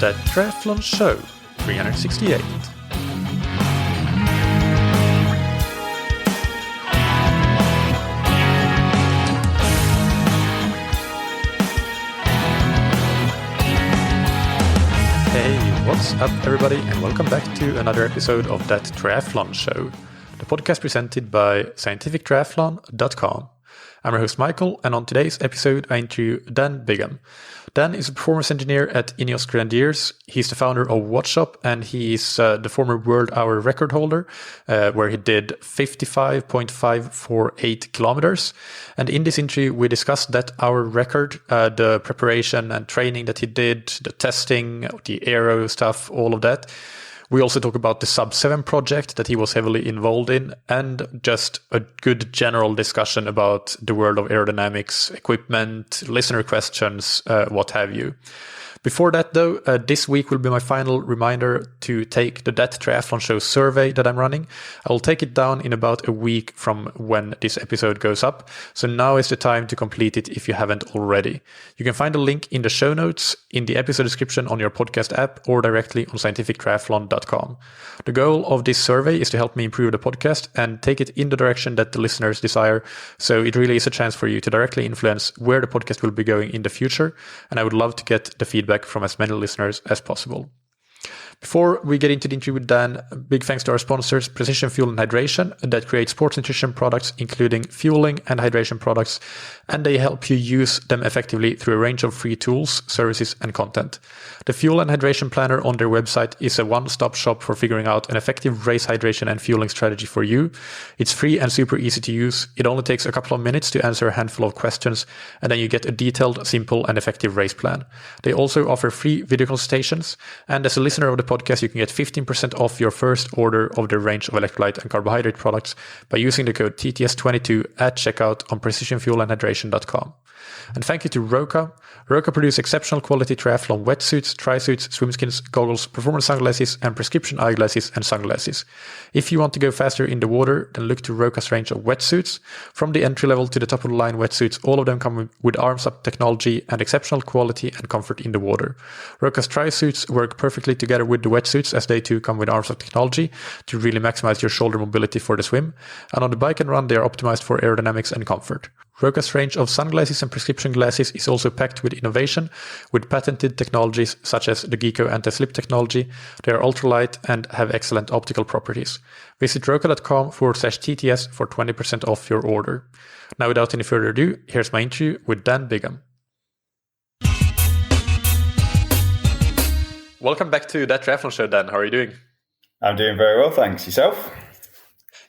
The Triathlon Show 368. Hey, what's up everybody, and welcome back to another episode of That Triathlon Show, the podcast presented by scientifictriathlon.com. I'm your host Michael, and on today's episode I interview Dan Bigham. Dan is a performance engineer at INEOS Grenadiers. He's the founder of Wattshop, and he's the former world hour record holder, where he did 55.548 kilometers. And in this interview, we discussed that hour record, the preparation and training that he did, the testing, the aero stuff, all of that. We also talk about the Sub-7 project that he was heavily involved in, and just a good general discussion about the world of aerodynamics, equipment, listener questions, what have you. Before that, though, this week will be my final reminder to take the That Triathlon Show survey that I'm running. I will take it down in about a week from when this episode goes up. So now is the time to complete it if you haven't already. You can find a link in the show notes, in the episode description on your podcast app, or directly on scientifictriathlon.com. The goal of this survey is to help me improve the podcast and take it in the direction that the listeners desire. So it really is a chance for you to directly influence where the podcast will be going in the future. And I would love to get the feedback from as many listeners as possible. Before we get into the interview with Dan, big thanks to our sponsors, Precision Fuel and Hydration, that create sports nutrition products, including fueling and hydration products, and they help you use them effectively through a range of free tools, services, and content. The Fuel and Hydration Planner on their website is a one-stop shop for figuring out an effective race hydration and fueling strategy for you. It's free and super easy to use. It only takes a couple of minutes to answer a handful of questions, and then you get a detailed, simple, and effective race plan. They also offer free video consultations, and as a listener of the podcast, you can get 15% off your first order of their range of electrolyte and carbohydrate products by using the code TTS22 at checkout on precisionfuelandhydration.com. And thank you to Roka. Roka produces exceptional quality triathlon wetsuits, trisuits, swimskins, goggles, performance sunglasses, and prescription eyeglasses and sunglasses. If you want to go faster in the water, then look to Roka's range of wetsuits. From the entry level to the top of the line wetsuits, all of them come with arms-up technology and exceptional quality and comfort in the water. Roka's trisuits work perfectly together with the wetsuits, as they too come with arms-up technology to really maximize your shoulder mobility for the swim. And on the bike and run, they are optimized for aerodynamics and comfort. Roka's range of sunglasses and prescription glasses is also packed with innovation, with patented technologies such as the Geeko anti-slip technology. They are ultralight and have excellent optical properties. Visit roka.com/TTS for 20% off your order. Now, without any further ado, here's my interview with Dan Bigham. Welcome back to That Triathlon Show, Dan. How are you doing? I'm doing very well, thanks. Yourself?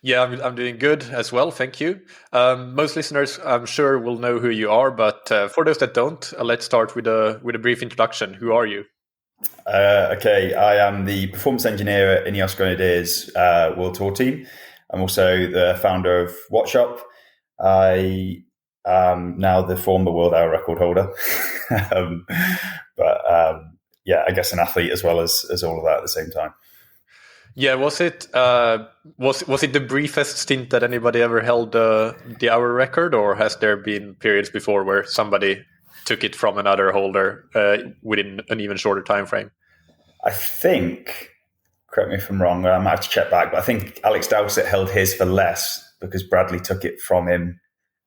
Yeah, I'm doing good as well, thank you. Most listeners, I'm sure, will know who you are, but for those that don't, let's start with a brief introduction. Who are you? Okay, I am the performance engineer at INEOS Grenadiers World Tour Team. I'm also the founder of Wattshop. I am now the former world hour record holder, yeah, I guess an athlete as well as all of that at the same time. Yeah, was it the briefest stint that anybody ever held the hour record, or has there been periods before where somebody took it from another holder within an even shorter time frame? I think, correct me if I'm wrong, I might have to check back, but I think Alex Dowsett held his for less because Bradley took it from him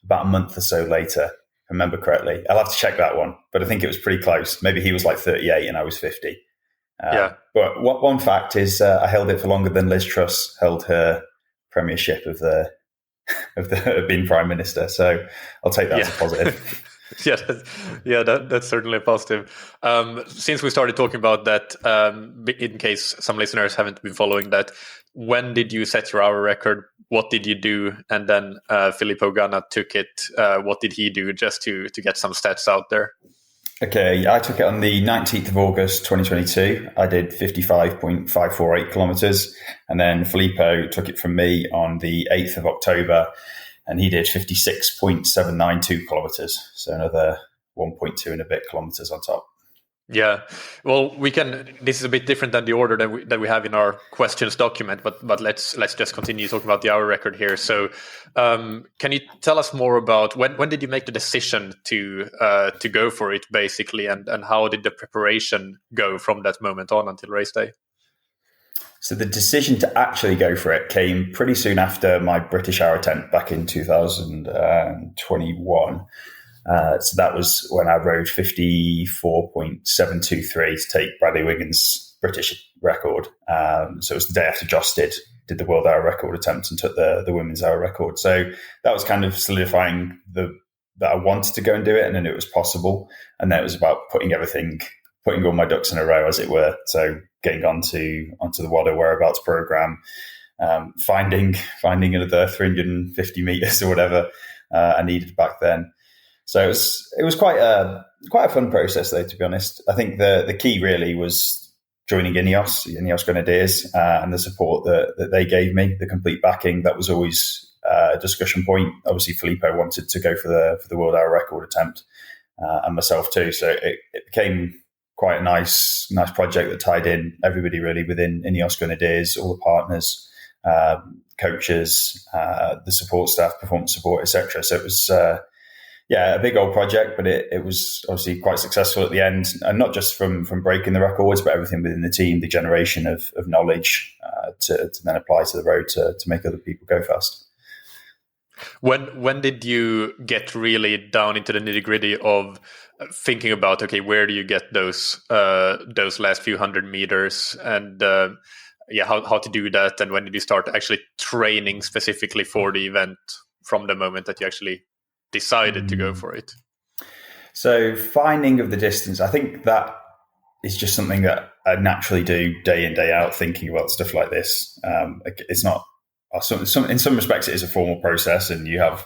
about a month or so later, if I remember correctly. I'll have to check that one, but I think it was pretty close. Maybe he was like 38 and I was 50. Yeah. But one fact is I held it for longer than Liz Truss held her premiership of being Prime Minister. So I'll take that as a positive. That's certainly a positive. Since we started talking about that, in case some listeners haven't been following that, when did you set your hour record? What did you do? And then Filippo Ganna took it. What did he do, just to get some stats out there? Okay, I took it on the 19th of August, 2022. I did 55.548 kilometers. And then Filippo took it from me on the 8th of October, and he did 56.792 kilometers. So another 1.2 and a bit kilometers on top. Yeah, well, we can. This is a bit different than the order that we have in our questions document, but let's just continue talking about the hour record here. So, can you tell us more about when did you make the decision to go for it, basically, and how did the preparation go from that moment on until race day? So the decision to actually go for it came pretty soon after my British hour attempt back in 2021. So that was when I rode 54.723 to take Bradley Wiggins' British record. So it was the day after Joss did the world hour record attempt and took the women's hour record. So that was kind of solidifying that I wanted to go and do it, and then it was possible. And then it was about putting all my ducks in a row, as it were. So getting onto the WADA whereabouts program, finding another 350 meters or whatever I needed back then. So it was quite a fun process, though, to be honest. I think the key really was joining INEOS Grenadiers, and the support that they gave me, the complete backing. That was always a discussion point. Obviously, Filippo wanted to go for the world hour record attempt, and myself too. So it became quite a nice project that tied in everybody really within INEOS Grenadiers, all the partners, coaches, the support staff, performance support, etc. So it was. A big old project, but it was obviously quite successful at the end, and not just from breaking the records, but everything within the team, the generation of knowledge to then apply to the road to make other people go fast. When did you get really down into the nitty gritty of thinking about, okay, where do you get those last few hundred meters, and how to do that, and when did you start actually training specifically for the event from the moment that you actually decided to go for it? So finding of the distance, I think that is just something that I naturally do day in, day out, thinking about stuff like this. It's not, in some respects, it is a formal process and you have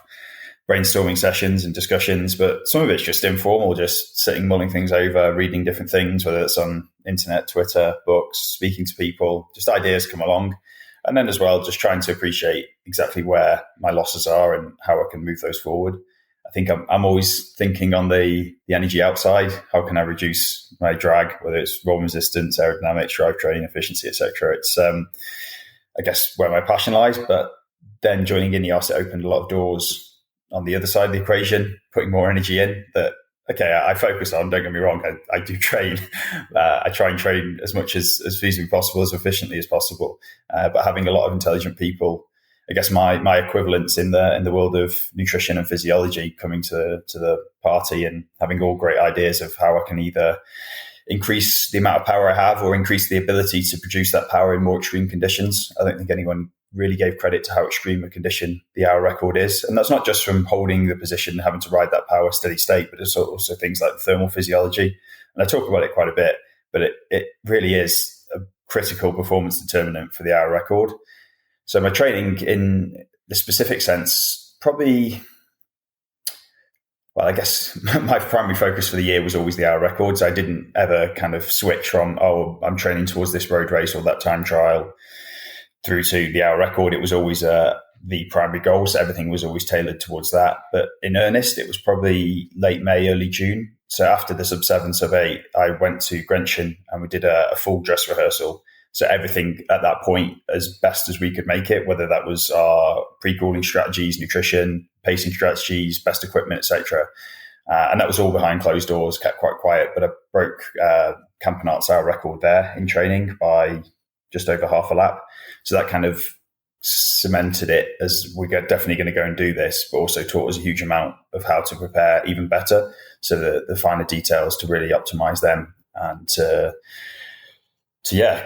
brainstorming sessions and discussions, but some of it's just informal, just sitting, mulling things over, reading different things, whether it's on internet, Twitter, books, speaking to people, just ideas come along. And then as well, just trying to appreciate exactly where my losses are and how I can move those forward. I think I'm always thinking on the energy outside. How can I reduce my drag, whether it's roll resistance, aerodynamics, drivetrain efficiency, etc. It's, I guess, where my passion lies. But then joining INEOS, it opened a lot of doors on the other side of the equation, putting more energy in that, okay, I focus on. Don't get me wrong, I do train. I try and train as much as feasibly possible, as efficiently as possible. But having a lot of intelligent people, I guess my equivalents in the world of nutrition and physiology coming to the party and having all great ideas of how I can either increase the amount of power I have or increase the ability to produce that power in more extreme conditions. I don't think anyone really gave credit to how extreme a condition the hour record is. And that's not just from holding the position and having to ride that power steady state, but it's also things like thermal physiology. And I talk about it quite a bit, but it really is a critical performance determinant for the hour record. So my training in the specific sense, probably, well, I guess my primary focus for the year was always the hour records. I didn't ever kind of switch from, I'm training towards this road race or that time trial through to the hour record. It was always the primary goal. So everything was always tailored towards that. But in earnest, it was probably late May, early June. So after the sub 7, sub 8, I went to Grenchen and we did a full dress rehearsal. So everything at that point, as best as we could make it, whether that was our pre-cooling strategies, nutrition, pacing strategies, best equipment, etc. And that was all behind closed doors, kept quite quiet. But I broke Campanart's hour record there in training by just over half a lap. So that kind of cemented it as we're definitely going to go and do this, but also taught us a huge amount of how to prepare even better. So the finer details to really optimize them and to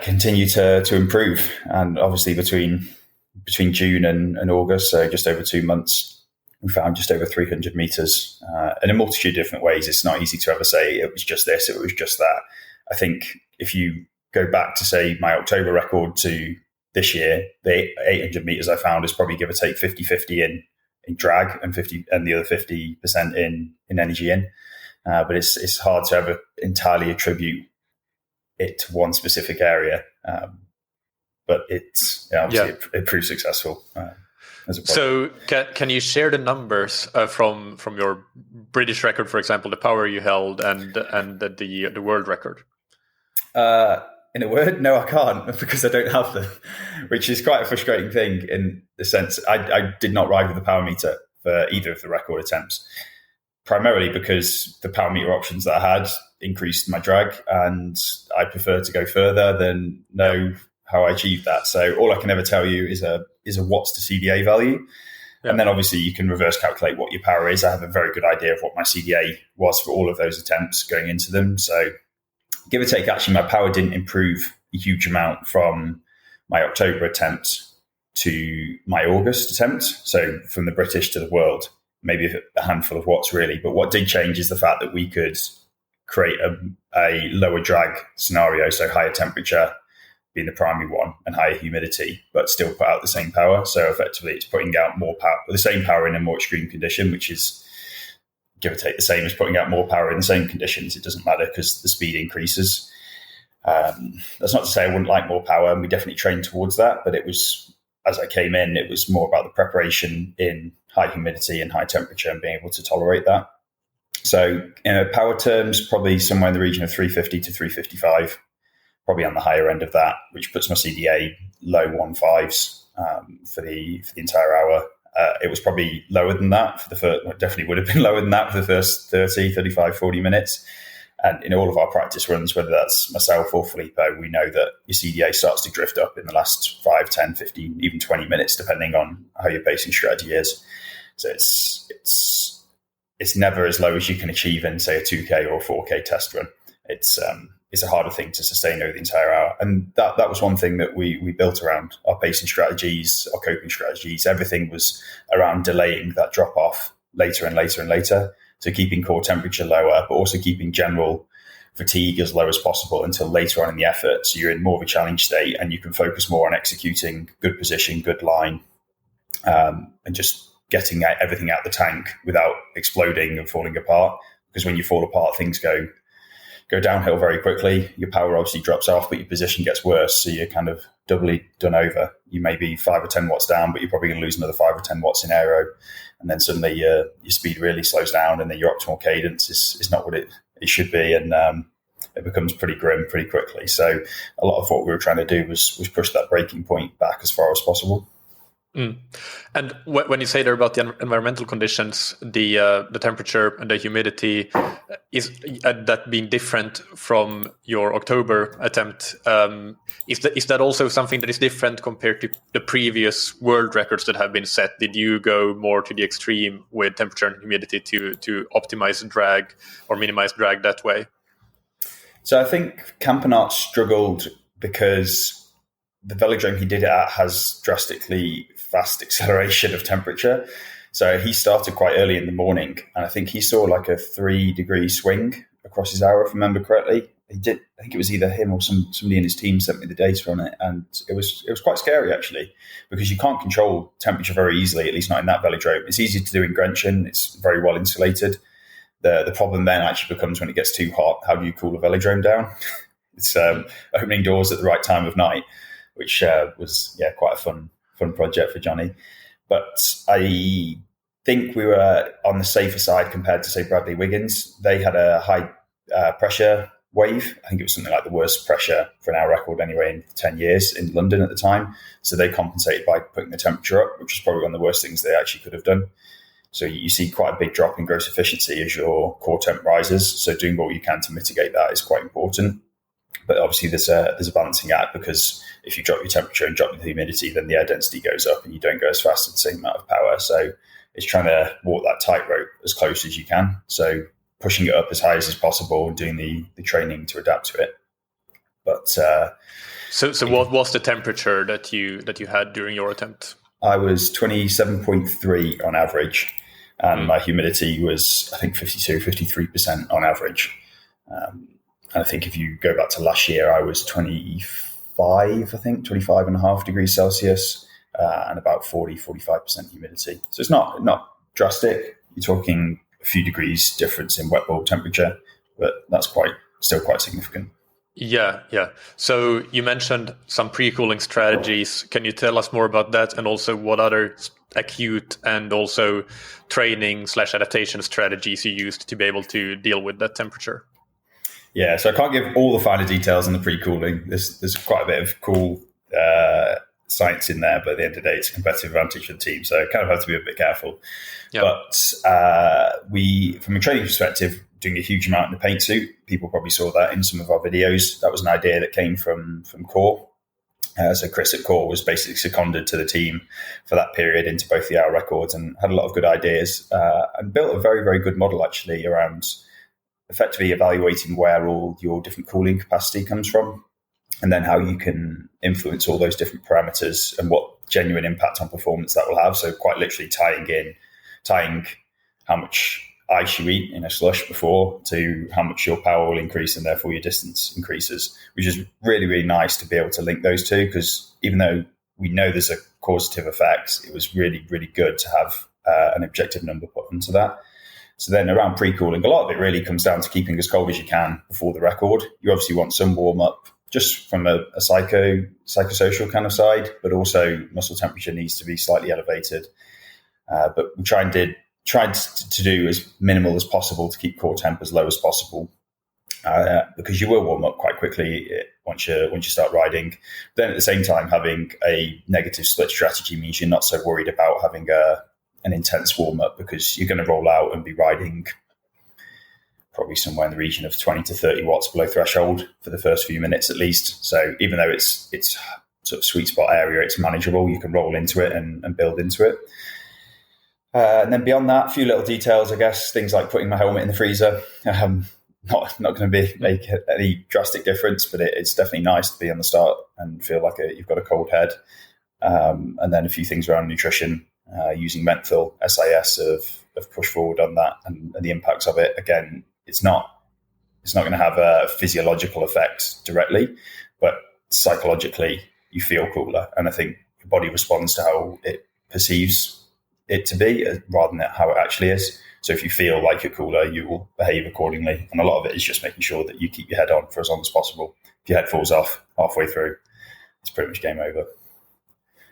continue to improve. And obviously between June and August, so just over 2 months, we found just over 300 meters in a multitude of different ways. It's not easy to ever say it was just this, it was just that. I think if you go back to say my October record to this year, the 800 meters I found is probably give or take 50-50 in drag and the other 50% in energy in. But it's hard to ever entirely attribute it to one specific area, but it's obviously it proved successful. as a project. So can you share the numbers from your British record, for example, the power you held and the world record? In a word, no, I can't because I don't have them, which is quite a frustrating thing in the sense I did not ride with the power meter for either of the record attempts, primarily because the power meter options that I had increased my drag, and I prefer to go further than know how I achieved that. So all I can ever tell you is a watts to CDA value. Yeah. And then obviously you can reverse calculate what your power is. I have a very good idea of what my CDA was for all of those attempts going into them. So give or take, actually, my power didn't improve a huge amount from my October attempt to my August attempt. So from the British to the world, maybe a handful of watts really. But what did change is the fact that we could create a lower drag scenario, so higher temperature being the primary one and higher humidity, but still put out the same power. So effectively it's putting out more power, the same power in a more extreme condition, which is give or take the same as putting out more power in the same conditions. It doesn't matter because the speed increases. That's not to say I wouldn't like more power, and we definitely trained towards that, but it was, as I came in, it was more about the preparation in high humidity and high temperature and being able to tolerate that. So in power terms, probably somewhere in the region of 350 to 355, probably on the higher end of that, which puts my CDA low 1.5s for the entire hour. It was probably lower than that for the first, definitely would have been lower than that for the first 30, 35, 40 minutes. And in all of our practice runs, whether that's myself or Filippo, we know that your CDA starts to drift up in the last 5, 10, 15, even 20 minutes, depending on how your pacing strategy is. So it's never as low as you can achieve in, say, a 2K or a 4K test run. It's a harder thing to sustain over the entire hour. And that was one thing that we built around our pacing strategies, our coping strategies. Everything was around delaying that drop off later and later and later. So keeping core temperature lower, but also keeping general fatigue as low as possible until later on in the effort. So you're in more of a challenge state and you can focus more on executing good position, good line, and just getting everything out the tank without exploding and falling apart. Because when you fall apart, things go downhill very quickly. Your power obviously drops off, but your position gets worse. So you're kind of doubly done over. You may be 5 or 10 watts down, but you're probably going to lose another 5 or 10 watts in aero. And then suddenly your speed really slows down, and then your optimal cadence is not what it should be. And it becomes pretty grim pretty quickly. So a lot of what we were trying to do was push that breaking point back as far as possible. Mm. And when you say there about the environmental conditions, the temperature and the humidity, is that being different from your October attempt? Is that also something that is different compared to the previous world records that have been set? Did you go more to the extreme with temperature and humidity to optimize drag or minimize drag that way? So I think Campanart struggled because the velodrome he did it at has drastically fast acceleration of temperature. So he started quite early in the morning, and I think he saw like a 3-degree swing across his hour, if I remember correctly. He did. I think it was either him or somebody in his team sent me the data on it, and it was quite scary actually, because you can't control temperature very easily, at least not in that velodrome. It's easy to do in Grenchen. It's very well insulated. The problem then actually becomes when it gets too hot. How do you cool a velodrome down? It's opening doors at the right time of night, which was quite a fun project for Johnny. But I think we were on the safer side compared to, say, Bradley Wiggins. They had a high pressure wave. I think it was something like the worst pressure for an hour record anyway in 10 years in London at the time. So they compensated by putting the temperature up, which was probably one of the worst things they actually could have done. So you see quite a big drop in gross efficiency as your core temp rises. So doing what you can to mitigate that is quite important. But obviously there's a balancing act, because if you drop your temperature and drop the humidity, then the air density goes up and you don't go as fast at the same amount of power. So it's trying to walk that tightrope as close as you can. So pushing it up as high as possible and doing the training to adapt to it. But so what was the temperature that you had during your attempt? I was 27.3 on average, and my humidity was, I think, 53% on average. And I think if you go back to last year, I was 25 and a half degrees Celsius and about 45% humidity. So it's not drastic. You're talking a few degrees difference in wet bulb temperature, but that's still quite significant. Yeah, yeah. So you mentioned some pre-cooling strategies. Can you tell us more about that, and also what other acute and also training/adaptation strategies you used to be able to deal with that temperature? Yeah, so I can't give all the finer details on the pre-cooling. There's quite a bit of cool science in there, but at the end of the day, it's a competitive advantage for the team. So I kind of have to be a bit careful. Yeah. But we, from a training perspective, doing a huge amount in the paint suit. People probably saw that in some of our videos. That was an idea that came from Core. So Chris at Core was basically seconded to the team for that period into both the hour records and had a lot of good ideas and built a very, very good model actually around effectively evaluating where all your different cooling capacity comes from and then how you can influence all those different parameters and what genuine impact on performance that will have. So quite literally tying how much ice you eat in a slush before to how much your power will increase and therefore your distance increases, which is really, really nice to be able to link those two, because even though we know there's a causative effect, it was really, really good to have an objective number put into that. So then around pre-cooling, a lot of it really comes down to keeping as cold as you can before the record. You obviously want some warm-up just from a psychosocial kind of side, but also muscle temperature needs to be slightly elevated. But we tried to do as minimal as possible to keep core temp as low as possible, because you will warm up quite quickly once you start riding. Then at the same time, having a negative split strategy means you're not so worried about having an intense warm up, because you're going to roll out and be riding probably somewhere in the region of 20 to 30 watts below threshold for the first few minutes at least. So even though it's sort of sweet spot area, it's manageable. You can roll into it and build into it. And then beyond that, a few little details, I guess, things like putting my helmet in the freezer. Not going to make any drastic difference, but it's definitely nice to be on the start and feel like you've got a cold head. And then a few things around nutrition, using menthol, SIS of push forward on that and the impacts of it. Again, it's not going to have a physiological effect directly, but psychologically you feel cooler. And I think your body responds to how it perceives it to be rather than how it actually is. So if you feel like you're cooler, you will behave accordingly. And a lot of it is just making sure that you keep your head on for as long as possible. If your head falls off halfway through, it's pretty much game over.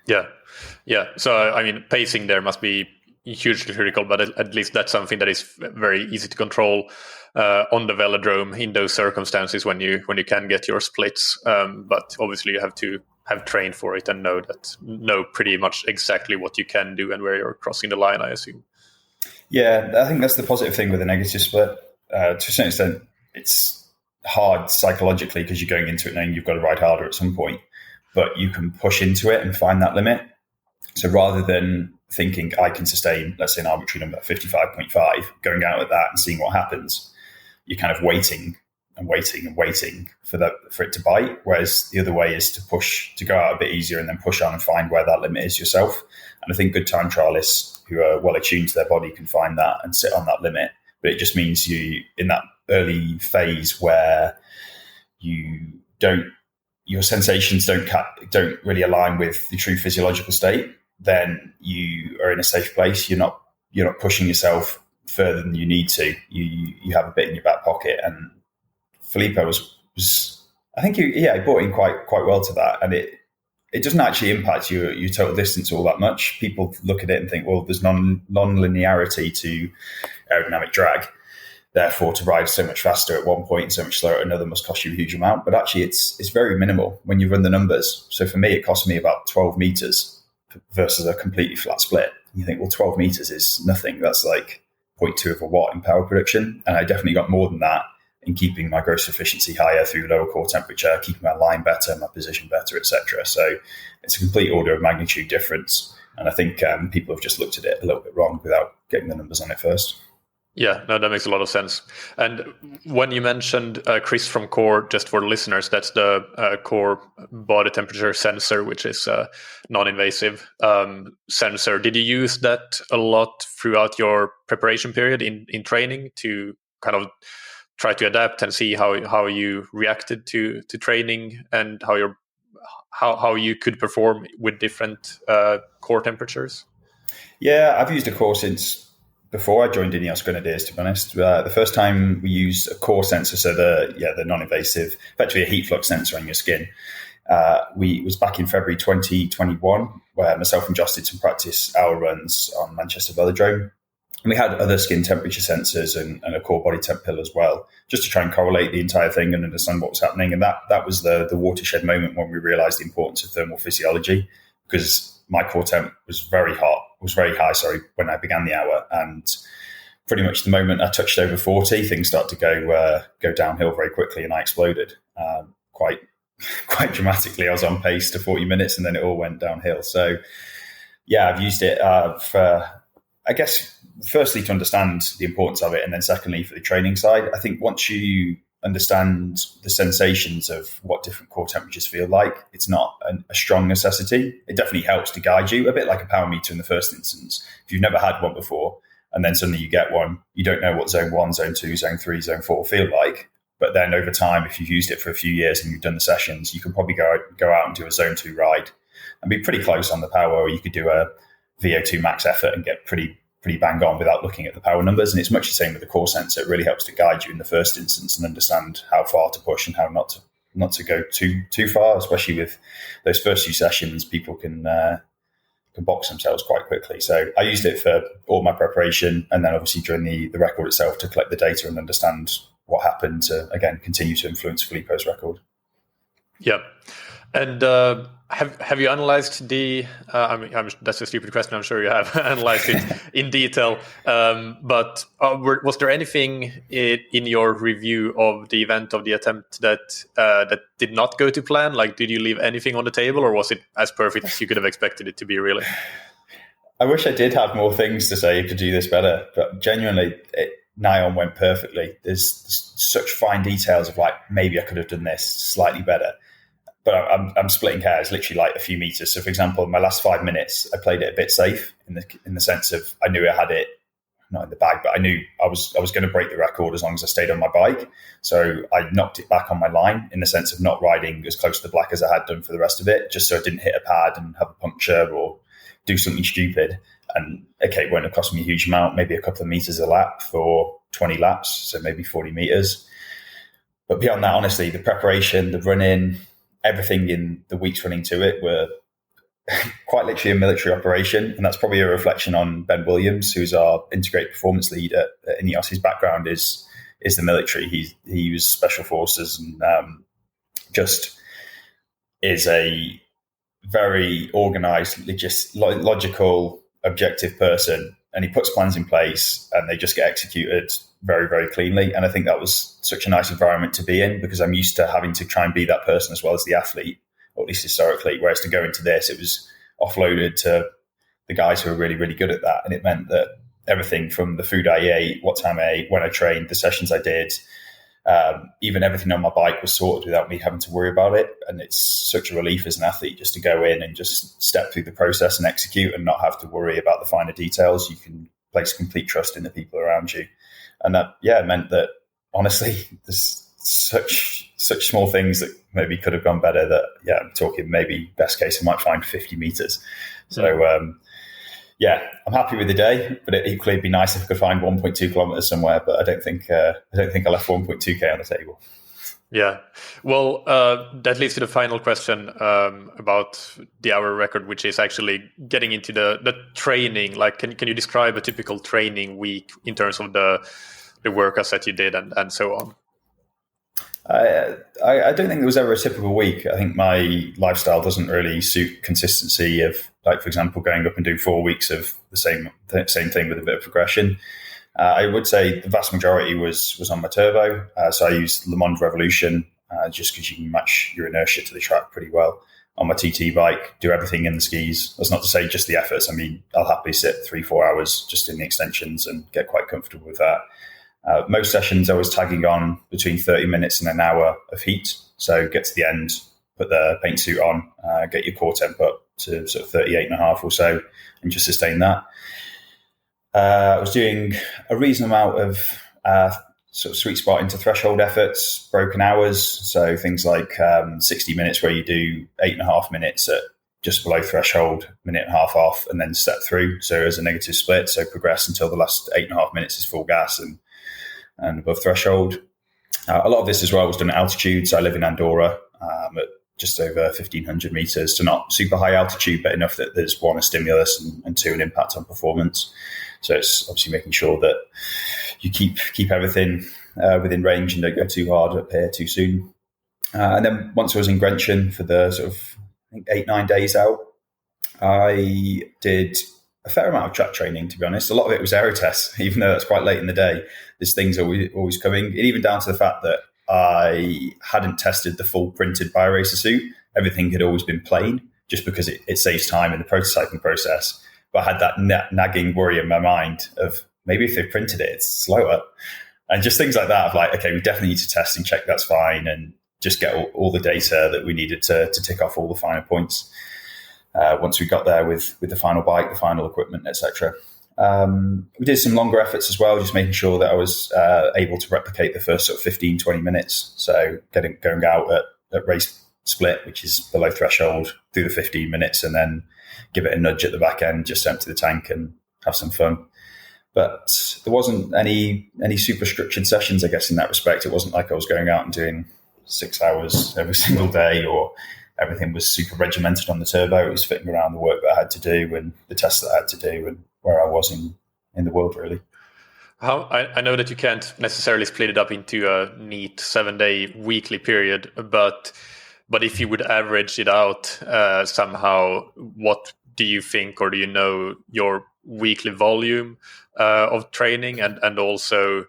Yeah. So, I mean, pacing there must be hugely critical, but at least that's something that is very easy to control on the velodrome in those circumstances when you can get your splits. But obviously you have to have trained for it and know pretty much exactly what you can do and where you're crossing the line, I assume. Yeah, I think that's the positive thing with a negative split. To a certain extent, it's hard psychologically because you're going into it knowing you've got to ride harder at some point, but you can push into it and find that limit. So rather than thinking I can sustain, let's say, an arbitrary number, 55.5, going out at that and seeing what happens, you're kind of waiting for it to bite. Whereas the other way is to go out a bit easier and then push on and find where that limit is yourself. And I think good time trialists who are well attuned to their body can find that and sit on that limit. But it just means you, in that early phase where your sensations don't really align with the true physiological state, then you are in a safe place. You're not pushing yourself further than you need to. You have a bit in your back pocket. And Filippo was I think he brought in quite well to that, and it doesn't actually impact your total distance all that much. People look at it and think, well, there's non-linearity to aerodynamic drag. Therefore, to ride so much faster at one point and so much slower at another must cost you a huge amount. But actually, it's very minimal when you run the numbers. So for me, it cost me about 12 meters versus a completely flat split. You think, well, 12 meters is nothing. That's like 0.2 of a watt in power production. And I definitely got more than that in keeping my gross efficiency higher through lower core temperature, keeping my line better, my position better, etc. So it's a complete order of magnitude difference. And I think people have just looked at it a little bit wrong without getting the numbers on it first. Yeah, no, that makes a lot of sense. And when you mentioned Chris from Core, just for the listeners, that's the Core body temperature sensor, which is a non-invasive sensor. Did you use that a lot throughout your preparation period in training to kind of try to adapt and see how you reacted to training and how you could perform with different core temperatures? Yeah, I've used a core since before I joined INEOS Grenadiers, to be honest. The first time we used a core sensor, so the non-invasive, effectively a heat flux sensor on your skin. Was back in February 2021, where myself and Josh did some practice hour runs on Manchester Velodrome. And we had other skin temperature sensors and a core body temp pill as well, just to try and correlate the entire thing and understand what was happening. And that was the watershed moment when we realized the importance of thermal physiology, because my core temp was very high, when I began the hour. And pretty much the moment I touched over 40, things started to go downhill very quickly, and I exploded quite dramatically. I was on pace to 40 minutes, and then it all went downhill. So, yeah, I've used it for, I guess, firstly to understand the importance of it, and then secondly for the training side. I think once you understand the sensations of what different core temperatures feel like, it's not a strong necessity. It definitely helps to guide you, a bit like a power meter in the first instance. If you've never had one before, and then suddenly you get one, you don't know what zone 1, zone 2, zone 3, zone 4 feel like. But then over time, if you've used it for a few years and you've done the sessions, you can probably go out and do a zone 2 ride and be pretty close on the power, or you could do a VO2 max effort and get pretty bang on without looking at the power numbers. And it's much the same with the core sensor. It really helps to guide you in the first instance and understand how far to push and how not to go too far, especially with those first few sessions. People can box themselves quite quickly. So I used it for all my preparation, and then obviously during the record itself to collect the data and understand what happened to, again, continue to influence Filippo's record. Yeah. And have you analyzed the? That's a stupid question. I'm sure you have analyzed it in detail. But was there anything in your review of the event, of the attempt, that did not go to plan? Like, did you leave anything on the table, or was it as perfect as you could have expected it to be? Really, I wish I did have more things to say to do this better, but genuinely, nigh on went perfectly. There's such fine details of like, maybe I could have done this slightly better. But I'm splitting hairs, literally like a few meters. So, for example, in my last 5 minutes, I played it a bit safe in the sense of I knew I had it not in the bag, but I knew I was going to break the record as long as I stayed on my bike. So I knocked it back on my line in the sense of not riding as close to the black as I had done for the rest of it, just so I didn't hit a pad and have a puncture or do something stupid. And okay, it won't have cost me a huge amount, maybe a couple of meters a lap for 20 laps, so maybe 40 meters. But beyond that, honestly, the preparation, the running, everything in the weeks running to it were quite literally a military operation. And that's probably a reflection on Ben Williams, who's our integrated performance lead at INEOS. His background is the military. He was special forces and just is a very organized, logical, objective person. And he puts plans in place and they just get executed very, very cleanly. And I think that was such a nice environment to be in, because I'm used to having to try and be that person as well as the athlete, or at least historically, whereas to go into this, it was offloaded to the guys who are really, really good at that. And it meant that everything from the food I ate, what time I ate, when I trained, the sessions I did, even everything on my bike was sorted without me having to worry about it. And it's such a relief as an athlete just to go in and just step through the process and execute and not have to worry about the finer details. You can place complete trust in the people around you. And that, meant that, honestly, there's such small things that maybe could have gone better that, I'm talking maybe best case, I might find 50 meters. So, I'm happy with the day, but equally it'd be nice if I could find 1.2 kilometers somewhere, but I don't think I left 1.2K on the table. Yeah. Well, that leads to the final question about the hour record, which is actually getting into the training. Like, can you describe a typical training week in terms of the workouts that you did and so on? I don't think there was ever a typical week. I think my lifestyle doesn't really suit consistency of, like, for example, going up and doing 4 weeks of the same thing with a bit of progression. I would say the vast majority was on my turbo. So I used Le Monde Revolution just because you can match your inertia to the track pretty well. On my TT bike, do everything in the skis. That's not to say just the efforts. I mean, I'll happily sit 3-4 hours just in the extensions and get quite comfortable with that. Most sessions I was tagging on between 30 minutes and an hour of heat. So get to the end, put the paint suit on, get your core temp up to sort of 38.5 or so, and just sustain that. I was doing a reasonable amount of sort of sweet spot into threshold efforts, broken hours. So things like 60 minutes where you do 8.5 minutes at just below threshold, minute and a half off, and then step through. So as a negative split, so progress until the last 8.5 minutes is full gas and above threshold. A lot of this as well was done at altitude. So I live in Andorra at just over 1,500 meters. So not super high altitude, but enough that there's one, a stimulus, and two, an impact on performance. So it's obviously making sure that you keep everything within range and don't go too hard up here too soon. And then once I was in Grenchen for the sort of, I think, 8-9 days out, I did a fair amount of track training, to be honest. A lot of it was aero tests, even though that's quite late in the day. There's things always coming, and even down to the fact that I hadn't tested the full printed BioRacer suit. Everything had always been plain, just because it saves time in the prototyping process. But I had that nagging worry in my mind of maybe if they've printed it, it's slower. And just things like that of like, okay, we definitely need to test and check that's fine, and just get all the data that we needed to tick off all the final points once we got there with the final bike, the final equipment, etc. We did some longer efforts as well, just making sure that I was able to replicate the first sort of 15, 20 minutes. So going out at race split, which is below threshold, through the 15 minutes, and then give it a nudge at the back end, just empty the tank and have some fun. But there wasn't any super structured sessions, I guess, in that respect. It wasn't like I was going out and doing 6 hours every single day, or everything was super regimented on the turbo. It was fitting around the work that I had to do and the tests that I had to do and where I was in the world, really. I know that you can't necessarily split it up into a neat 7-day weekly period, but if you would average it out somehow, what do you think, or do you know your weekly volume of training, and also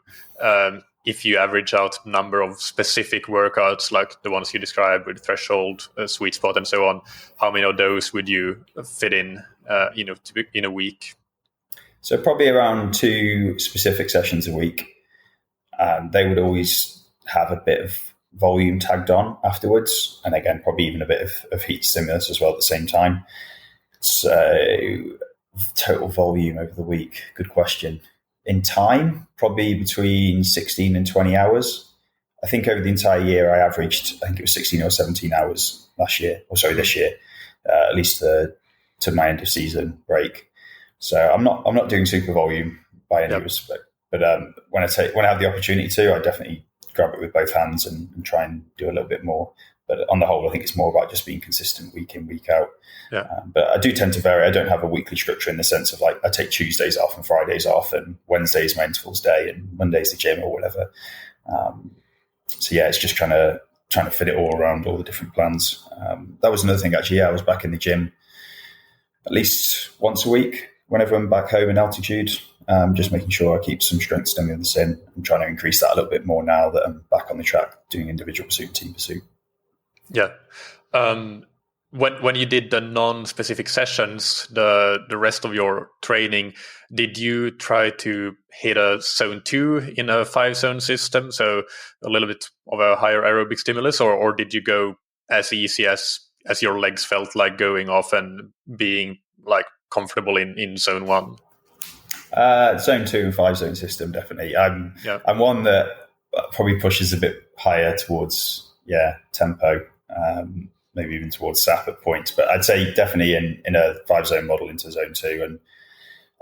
if you average out number of specific workouts like the ones you described with threshold, sweet spot, and so on, how many of those would you fit in, in a week? So probably around 2 specific sessions a week. They would always have a bit of volume tagged on afterwards, and again, probably even a bit of heat stimulus as well at the same time. So total volume over the week, good question. In time, probably between 16 and 20 hours. I think over the entire year, I averaged, I think it was 16 or 17 hours this year, at least to my end of season break. So I'm not doing super volume by any respect, but when I have the opportunity to, I definitely grab it with both hands and try and do a little bit more. But on the whole, I think it's more about just being consistent week in, week out. Yeah. But I do tend to vary. I don't have a weekly structure in the sense of like I take Tuesdays off and Fridays off, and Wednesday is my intervals day, and Monday's the gym or whatever. So yeah, it's just trying to fit it all around all the different plans. That was another thing actually. Yeah, I was back in the gym at least once a week whenever I'm back home in altitude. Just making sure I keep some strength stimulus in. I'm trying to increase that a little bit more now that I'm back on the track doing individual pursuit and team pursuit. Yeah. When you did the non-specific sessions, the rest of your training, did you try to hit a zone 2 in a 5-zone system, so a little bit of a higher aerobic stimulus, or did you go as easy as your legs felt like going off and being like comfortable in zone 1? Zone 2 and 5-zone system, definitely. I'm one that probably pushes a bit higher towards tempo, maybe even towards SAP at points. But I'd say definitely in a 5-zone model into zone 2, and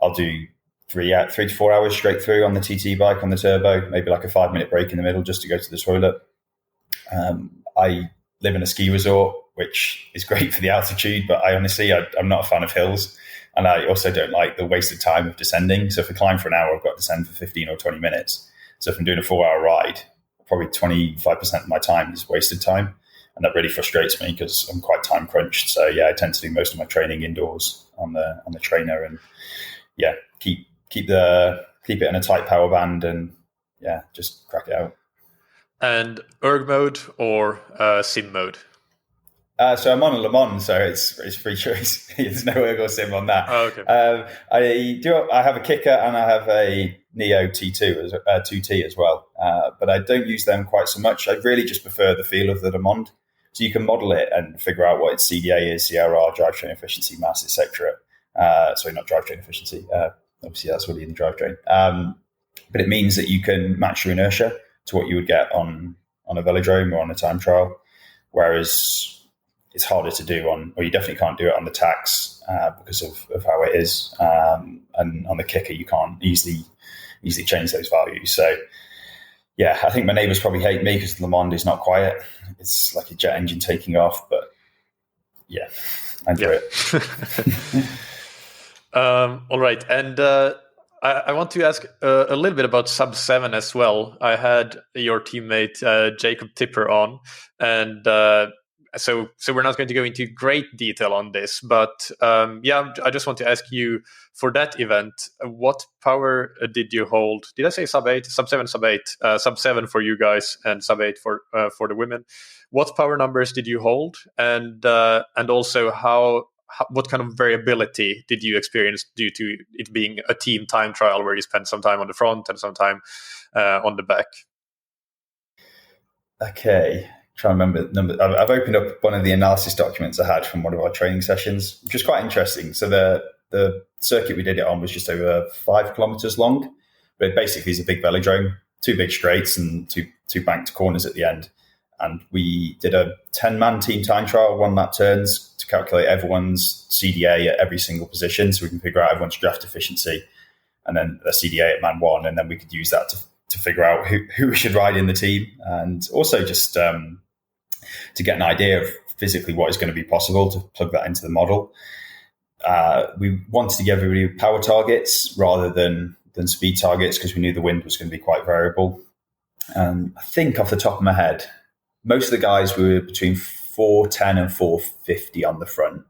I'll do 3 to 4 hours straight through on the TT bike on the turbo, maybe like a 5-minute break in the middle just to go to the toilet. I live in a ski resort, which is great for the altitude, but I'm not a fan of hills. And I also don't like the wasted time of descending. So if I climb for an hour, I've got to descend for 15 or 20 minutes. So if I'm doing a 4-hour ride, probably 25% of my time is wasted time. And that really frustrates me because I'm quite time crunched. So yeah, I tend to do most of my training indoors on the trainer, and keep it in a tight power band, and just crack it out. And erg mode or sim mode? So I'm on a Le Mans, so it's free choice. There's no erg or sim on that. Oh, okay. I have a kicker and I have a Neo T2 2T as well, but I don't use them quite so much. I really just prefer the feel of the Le Mans. So you can model it and figure out what its CDA is, CRR, drivetrain efficiency, mass, etc. Sorry, not drivetrain efficiency. Obviously, that's really in the drivetrain. But it means that you can match your inertia to what you would get on a velodrome or on a time trial. Whereas it's harder to do or you definitely can't do it on the tacks because of how it is. And on the kicker, you can't easily change those values. So, yeah, I think my neighbours probably hate me because Le Monde is not quiet. It's like a jet engine taking off, but yeah, I enjoy it. All right. And I want to ask a little bit about Sub 7 as well. I had your teammate Jacob Tipper on, and so we're not going to go into great detail on this, but I just want to ask you, for that event, what power did you hold? Did I say Sub 8? Sub 7, Sub 8. Sub 7 for you guys and Sub 8 for the women. What power numbers did you hold? And also what kind of variability did you experience due to it being a team time trial where you spend some time on the front and some time on the back? Okay. Try to remember the number. I've opened up one of the analysis documents I had from one of our training sessions, which was quite interesting. So the circuit we did it on was just over 5 kilometers long, but it basically is a big velodrome, 2 big straights and two banked corners at the end. And we did a 10-man team time trial, 1 lap turns, to calculate everyone's CDA at every single position, so we can figure out everyone's draft efficiency, and then the CDA at man 1, and then we could use that to figure out who we should ride in the team, and also just to get an idea of physically what is going to be possible to plug that into the model. We wanted to give everybody power targets rather than speed targets because we knew the wind was going to be quite variable. I think off the top of my head, most of the guys were between 410 and 450 on the front,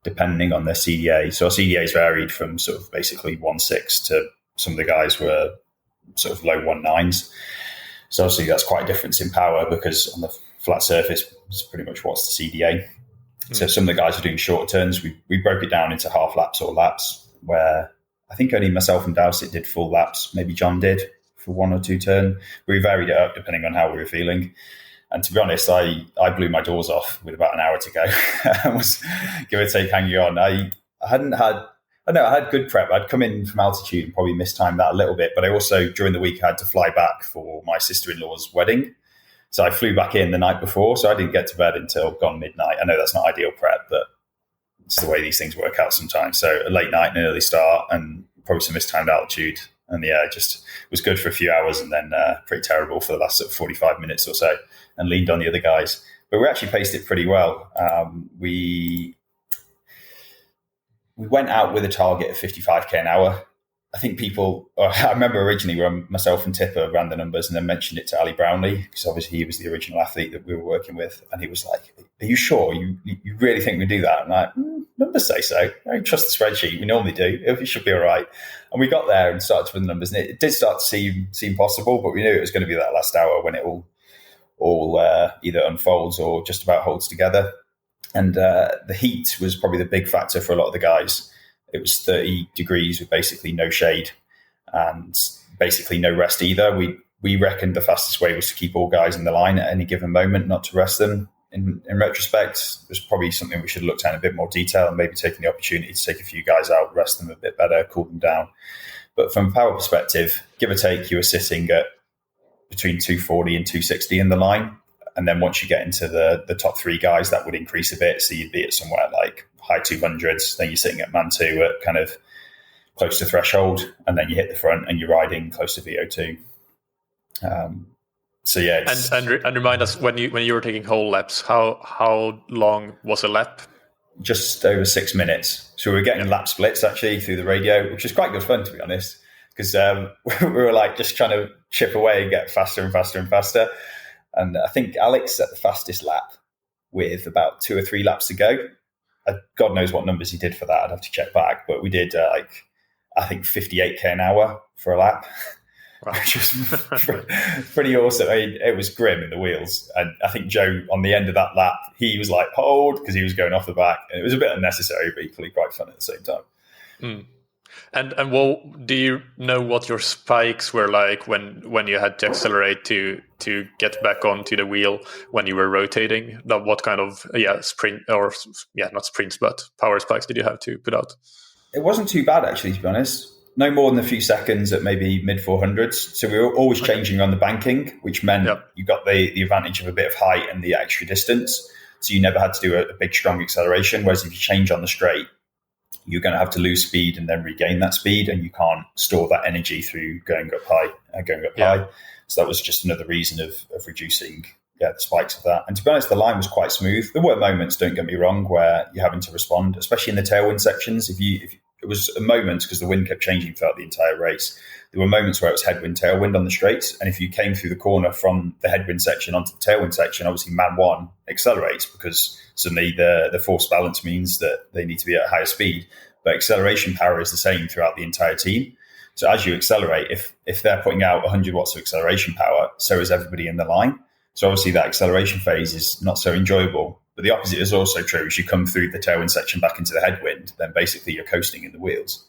depending on their CDA. So our CDAs varied from sort of basically 1.6 to some of the guys were sort of low 1.9s. So obviously that's quite a difference in power because on the flat surface, it's pretty much what's the CDA. So some of the guys are doing short turns. We broke it down into half laps or laps, where I think only myself and Dowsett did full laps. Maybe John did for 1 or 2 turn. We varied it up depending on how we were feeling. And to be honest, I blew my doors off with about an hour to go. I was, give or take, hanging on. I had good prep. I'd come in from altitude and probably mistimed that a little bit. But I also, during the week, had to fly back for my sister-in-law's wedding. So I flew back in the night before. So I didn't get to bed until gone midnight. I know that's not ideal prep, but it's the way these things work out sometimes. So a late night and an early start and probably some mistimed altitude. And yeah, it just was good for a few hours and then pretty terrible for the last sort of 45 minutes or so, and leaned on the other guys. But we actually paced it pretty well. We went out with a target of 55k an hour. I think I remember originally when myself and Tipper ran the numbers and then mentioned it to Ali Brownlee, because obviously he was the original athlete that we were working with. And he was like, "Are you sure? You really think we do that?" I'm like, numbers say so. I trust the spreadsheet. We normally do. It should be all right. And we got there and started to run the numbers, and it did start to seem possible, but we knew it was going to be that last hour when it all either unfolds or just about holds together. And the heat was probably the big factor for a lot of the guys. It was 30 degrees with basically no shade and basically no rest either. We reckoned the fastest way was to keep all guys in the line at any given moment, not to rest them. In retrospect, it was probably something we should have looked at in a bit more detail and maybe taken the opportunity to take a few guys out, rest them a bit better, cool them down. But from a power perspective, give or take, you were sitting at between 240 and 260 in the line. And then once you get into the top 3 guys, that would increase a bit. So you'd be at somewhere like high 200s. Then you're sitting at man 2 at kind of close to threshold. And then you hit the front and you're riding close to VO2. So yeah. And remind us, when you were taking whole laps, how long was a lap? Just over 6 minutes. So we were getting lap splits actually through the radio, which was quite good fun, to be honest, because we were like just trying to chip away and get faster and faster and faster. And I think Alex set the fastest lap with about 2 or 3 laps to go. God knows what numbers he did for that. I'd have to check back. But we did I think 58k an hour for a lap, wow. Which was pretty awesome. I mean, it was grim in the wheels. And I think Joe, on the end of that lap, he was like, hold, because he was going off the back. And it was a bit unnecessary, but equally quite fun at the same time. Mm. And well, do you know what your spikes were like when you had to accelerate to get back onto the wheel when you were rotating? What kind of sprint or not sprints but power spikes did you have to put out? It wasn't too bad actually, to be honest. No more than a few seconds at maybe mid 400s. So we were always changing on the banking, which meant you got the advantage of a bit of height and the extra distance. So you never had to do a big, strong acceleration. Whereas if you change on the straight, you're going to have to lose speed and then regain that speed, and you can't store that energy through going up high. So that was just another reason of reducing the spikes of that. And to be honest, the line was quite smooth. There were moments, don't get me wrong, where you're having to respond, especially in the tailwind sections. If it was a moment, because the wind kept changing throughout the entire race, there were moments where it was headwind, tailwind on the straights. And if you came through the corner from the headwind section onto the tailwind section, obviously man one accelerates because suddenly the force balance means that they need to be at a higher speed. But acceleration power is the same throughout the entire team. So as you accelerate, if they're putting out 100 watts of acceleration power, so is everybody in the line. So obviously that acceleration phase is not so enjoyable. But the opposite is also true. As you come through the tailwind section back into the headwind, then basically you're coasting in the wheels.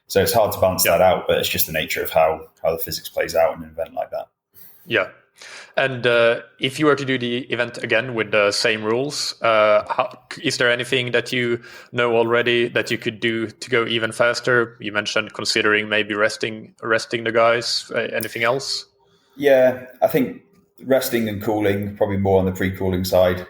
So it's hard to balance that out, but it's just the nature of how the physics plays out in an event like that. Yeah. And if you were to do the event again with the same rules, is there anything that you know already that you could do to go even faster? You mentioned considering maybe resting the guys. Anything else? Yeah, I think resting and cooling, probably more on the pre-cooling side.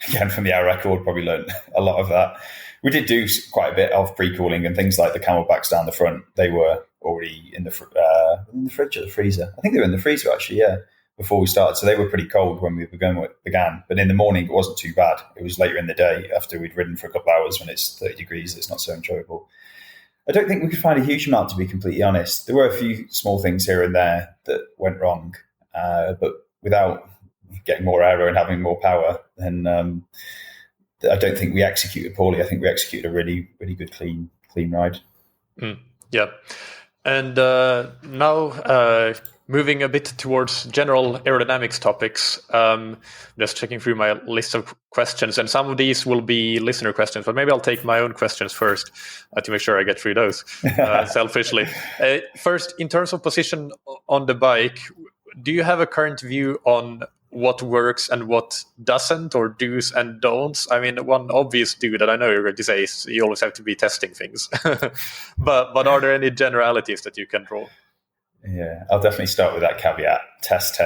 Again, from the hour record, probably learned a lot of that. We did do quite a bit of pre-cooling, and things like the camelbacks down the front, they were already in the fridge or the freezer. I think they were in the freezer, actually, yeah, before we started. So they were pretty cold when we began. But in the morning, it wasn't too bad. It was later in the day after we'd ridden for a couple of hours when it's 30 degrees. It's not so enjoyable. I don't think we could find a huge amount, to be completely honest. There were a few small things here and there that went wrong. But without getting more aero and having more power, then I don't think we executed poorly. I think we executed a really, really good, clean ride. Yeah. And now moving a bit towards general aerodynamics topics, just checking through my list of questions. And some of these will be listener questions, but maybe I'll take my own questions first to make sure I get through those selfishly. First, in terms of position on the bike, do you have a current view on what works and what doesn't, or do's and don'ts? I mean, one obvious do that I know you're going to say is you always have to be testing things. but are there any generalities that you can draw? Yeah, I'll definitely start with that caveat. Test.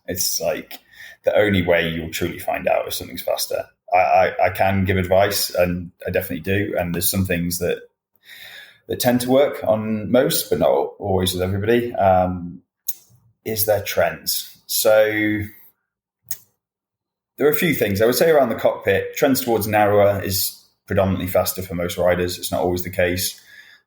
It's like the only way you'll truly find out if something's faster. I can give advice, and I definitely do. And there's some things that tend to work on most, but not always with everybody. Is there trends? So there are a few things. I would say around the cockpit, trends towards narrower is predominantly faster for most riders. It's not always the case.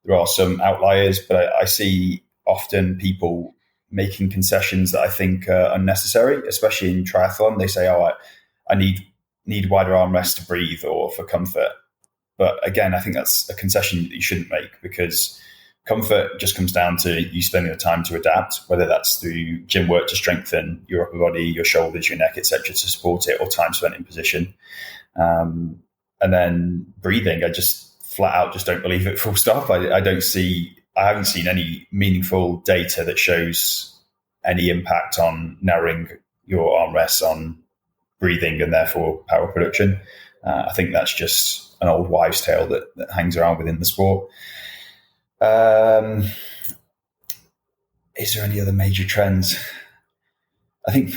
There are some outliers, but I see often people making concessions that I think are unnecessary, especially in triathlon. They say, I need wider armrests to breathe or for comfort. But again, I think that's a concession that you shouldn't make, because comfort just comes down to you spending the time to adapt, whether that's through gym work to strengthen your upper body, your shoulders, your neck, etc., to support it, or time spent in position. And then breathing, I just flat out just don't believe it, full stop. I haven't seen any meaningful data that shows any impact on narrowing your armrests on breathing and therefore power production. I think that's just an old wives' tale that hangs around within the sport. Is there any other major trends? I think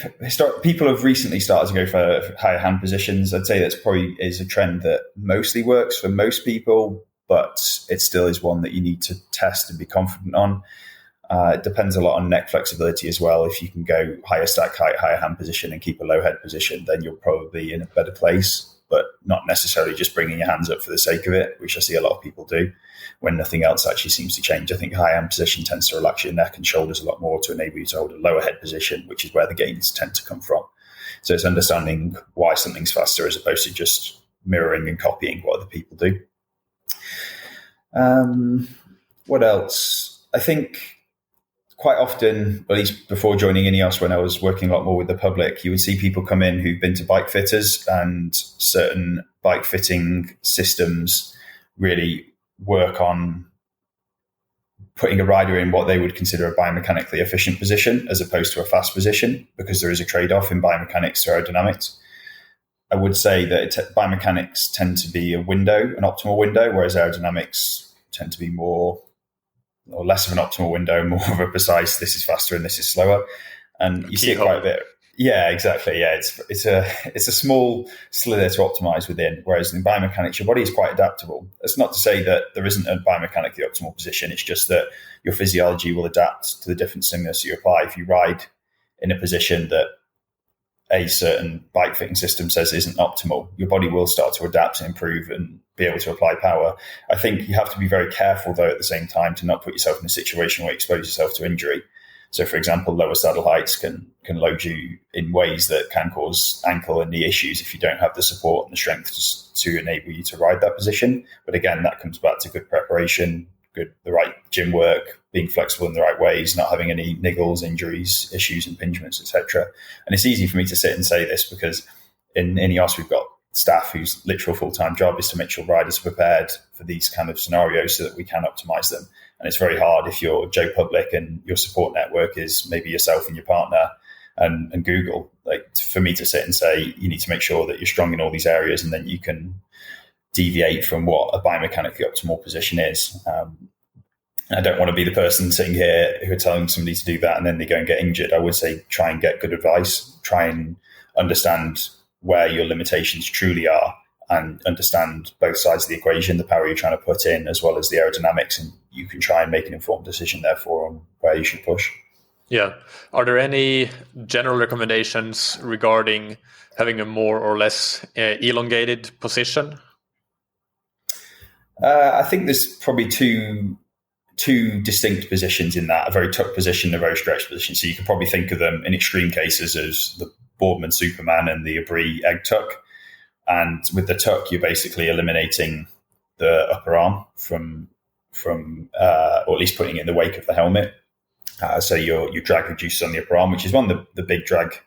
people have recently started to go for higher hand positions. I'd say that's probably is a trend that mostly works for most people, but it still is one that you need to test and be confident on. It depends a lot on neck flexibility as well. If you can go higher stack height, higher hand position and keep a low head position, then you're probably in a better place, but not necessarily just bringing your hands up for the sake of it, which I see a lot of people do when nothing else actually seems to change. I think high hand position tends to relax your neck and shoulders a lot more to enable you to hold a lower head position, which is where the gains tend to come from. So it's understanding why something's faster as opposed to just mirroring and copying what other people do. What else? I think quite often, at least before joining INEOS, when I was working a lot more with the public, you would see people come in who've been to bike fitters, and certain bike fitting systems really work on putting a rider in what they would consider a biomechanically efficient position as opposed to a fast position, because there is a trade-off in biomechanics to aerodynamics. I would say that biomechanics tend to be an optimal window, whereas aerodynamics tend to be more or less of an optimal window, more of a precise, this is faster and this is slower. And you see it quite a bit. Yeah, exactly. Yeah, it's a small slither to optimize within. Whereas in biomechanics, your body is quite adaptable. That's not to say that there isn't a biomechanically optimal position. It's just that your physiology will adapt to the different stimulus you apply. If you ride in a position that a certain bike fitting system says isn't optimal, your body will start to adapt and improve and be able to apply power. I think you have to be very careful, though, at the same time to not put yourself in a situation where you expose yourself to injury. So, for example, lower saddle heights can load you in ways that can cause ankle and knee issues if you don't have the support and the strength to enable you to ride that position. But again, that comes back to good preparation, the right gym work, being flexible in the right ways, not having any niggles, injuries, issues, impingements, etc. And it's easy for me to sit and say this because in INEOS we've got staff whose literal full-time job is to make sure riders are prepared for these kind of scenarios so that we can optimize them. And it's very hard if you're Joe Public and your support network is maybe yourself and your partner and Google. Like, for me to sit and say, you need to make sure that you're strong in all these areas and then you can deviate from what a biomechanically optimal position is. I don't want to be the person sitting here who are telling somebody to do that and then they go and get injured. I would say try and get good advice, try and understand where your limitations truly are and understand both sides of the equation, the power you're trying to put in, as well as the aerodynamics, and you can try and make an informed decision, therefore, on where you should push. Yeah. Are there any general recommendations regarding having a more or less elongated position? I think there's probably two distinct positions in that, a very tuck position, a very stretched position. So you could probably think of them in extreme cases as the Boardman Superman and the Abri egg tuck. And with the tuck, you're basically eliminating the upper arm from or at least putting it in the wake of the helmet. So your drag reduces on the upper arm, which is one of the big drag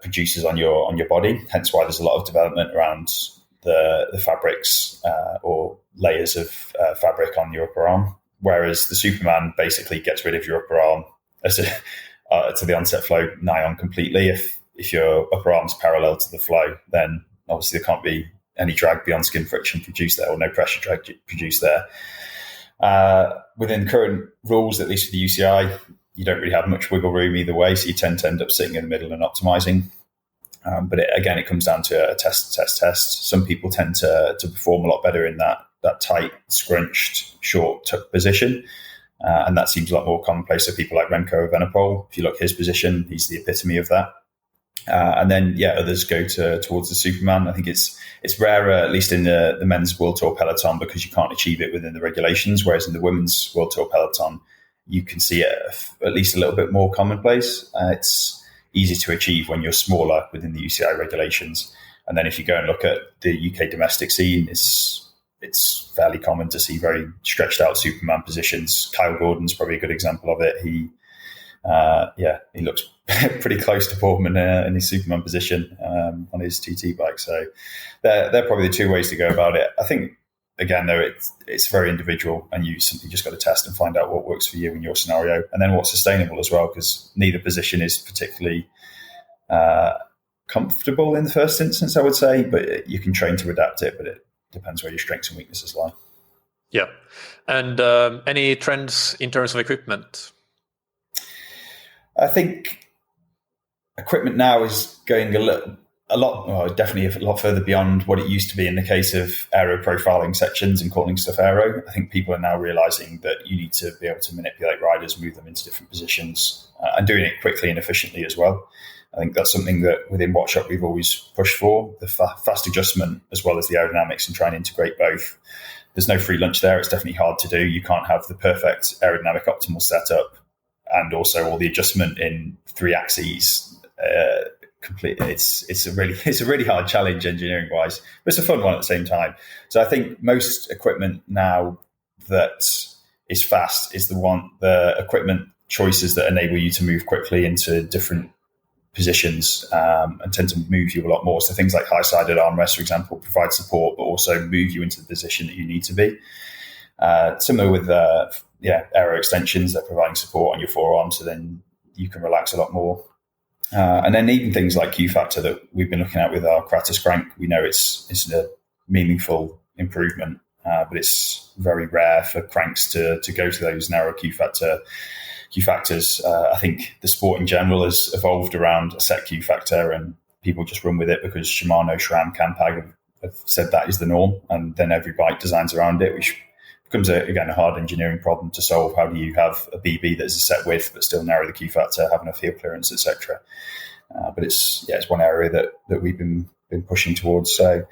producers on your body. Hence why there's a lot of development around the fabrics or layers of fabric on your upper arm. Whereas the Superman basically gets rid of your upper arm to the onset flow nigh on completely. If your upper arm's parallel to the flow, then obviously there can't be any drag beyond skin friction produced there, or no pressure drag produced there. Within current rules, at least for the UCI, you don't really have much wiggle room either way, so you tend to end up sitting in the middle and optimizing. But it comes down to a test. Some people tend to perform a lot better in that tight, scrunched, short tuck position. And that seems a lot more commonplace. So people like Remco Evenepoel, if you look at his position, he's the epitome of that. And then, others go towards the Superman. I think it's rarer, at least in the men's World Tour peloton, because you can't achieve it within the regulations. Whereas in the women's World Tour peloton, you can see it at least a little bit more commonplace. It's easy to achieve when you're smaller within the UCI regulations. And then if you go and look at the UK domestic scene, it's fairly common to see very stretched out Superman positions. Kyle Gordon's probably a good example of it. He looks pretty close to Boardman in his Superman position on his TT bike. So they're probably the two ways to go about it. I think, again, though, it's very individual, and you simply just got to test and find out what works for you in your scenario, and then what's sustainable as well, because neither position is particularly comfortable in the first instance, I would say, but you can train to adapt it, but it depends where your strengths and weaknesses lie. Yeah. And any trends in terms of equipment? I think equipment now is going definitely a lot further beyond what it used to be in the case of aero profiling sections and calling stuff aero. I think people are now realizing that you need to be able to manipulate riders, move them into different positions, and doing it quickly and efficiently as well. I think that's something that within Wattshop we've always pushed for, the fast adjustment as well as the aerodynamics, and try and integrate both. There's no free lunch there. It's definitely hard to do. You can't have the perfect aerodynamic optimal setup and also all the adjustment in 3 axes completely. It's a really hard challenge engineering wise, but it's a fun one at the same time. So I think most equipment now that is fast is the equipment choices that enable you to move quickly into different positions and tend to move you a lot more. So things like high-sided armrests, for example, provide support, but also move you into the position that you need to be. Similar with aero extensions, they're providing support on your forearm, so then you can relax a lot more. And then even things like Q factor that we've been looking at with our Kratos crank, we know it's a meaningful improvement, but it's very rare for cranks to go to those narrow Q factor Q factors. I think the sport in general has evolved around a set Q factor, and people just run with it because Shimano, SRAM, Campag have said that is the norm, and then every bike designs around it, which becomes again a hard engineering problem to solve. How do you have a BB that is a set width but still narrow the Q factor, have enough heel clearance, etc. But it's one area that we've been pushing towards. So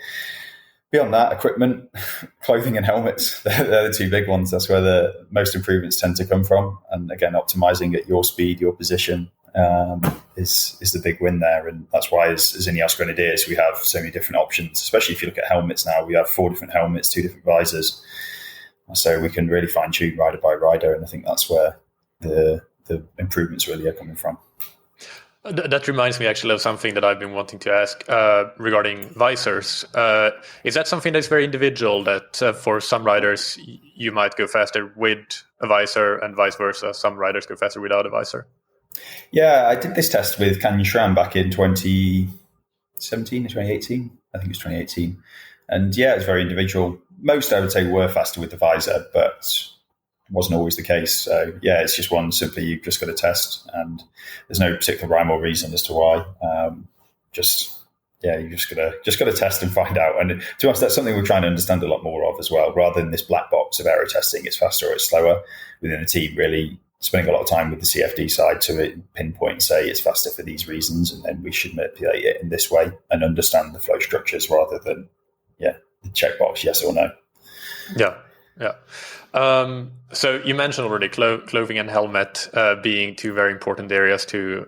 beyond that, equipment, clothing and helmets, they're the two big ones. That's where the most improvements tend to come from. And again, optimizing at your speed, your position is the big win there. And that's why as INEOS Grenadiers, we have so many different options, especially if you look at helmets now. We have 4 different helmets, 2 different visors. So we can really fine tune rider by rider. And I think that's where the improvements really are coming from. That reminds me actually of something that I've been wanting to ask regarding visors. Is that something that's very individual, that for some riders you might go faster with a visor and vice versa? Some riders go faster without a visor? Yeah, I did this test with Canyon SRAM back in 2017 or 2018. I think it was 2018. And yeah, it's very individual. Most, I would say, were faster with the visor, but wasn't always the case. So yeah, it's just one simply you've just got to test, and there's no particular rhyme or reason as to why. You just got to test and find out. And to be honest, that's something we're trying to understand a lot more of as well. Rather than this black box of aero testing, it's faster or it's slower within the team. Really spending a lot of time with the CFD side to pinpoint and say it's faster for these reasons, and then we should manipulate it in this way and understand the flow structures rather than the checkbox yes or no. Yeah. So you mentioned already clothing and helmet being 2 very important areas to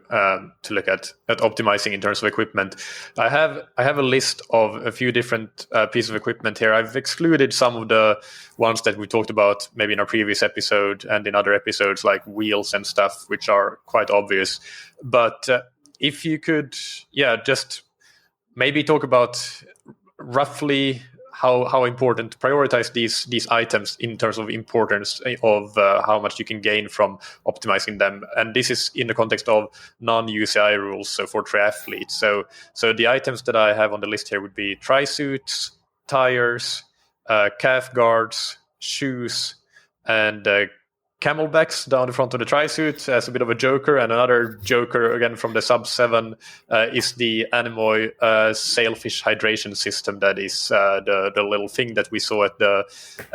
look at optimizing in terms of equipment. I have a list of a few different pieces of equipment here. I've excluded some of the ones that we talked about maybe in our previous episode and in other episodes, like wheels and stuff, which are quite obvious. But if you could, just maybe talk about roughly how important to prioritize these items in terms of importance of how much you can gain from optimizing them. And this is in the context of non-UCI rules, so for triathletes. So the items that I have on the list here would be trisuits, tires, calf guards, shoes, and camelbacks down the front of the trisuit as a bit of a joker. And another joker, again, from the sub-7 is the Anemoi Sailfish hydration system. That is the little thing that we saw at the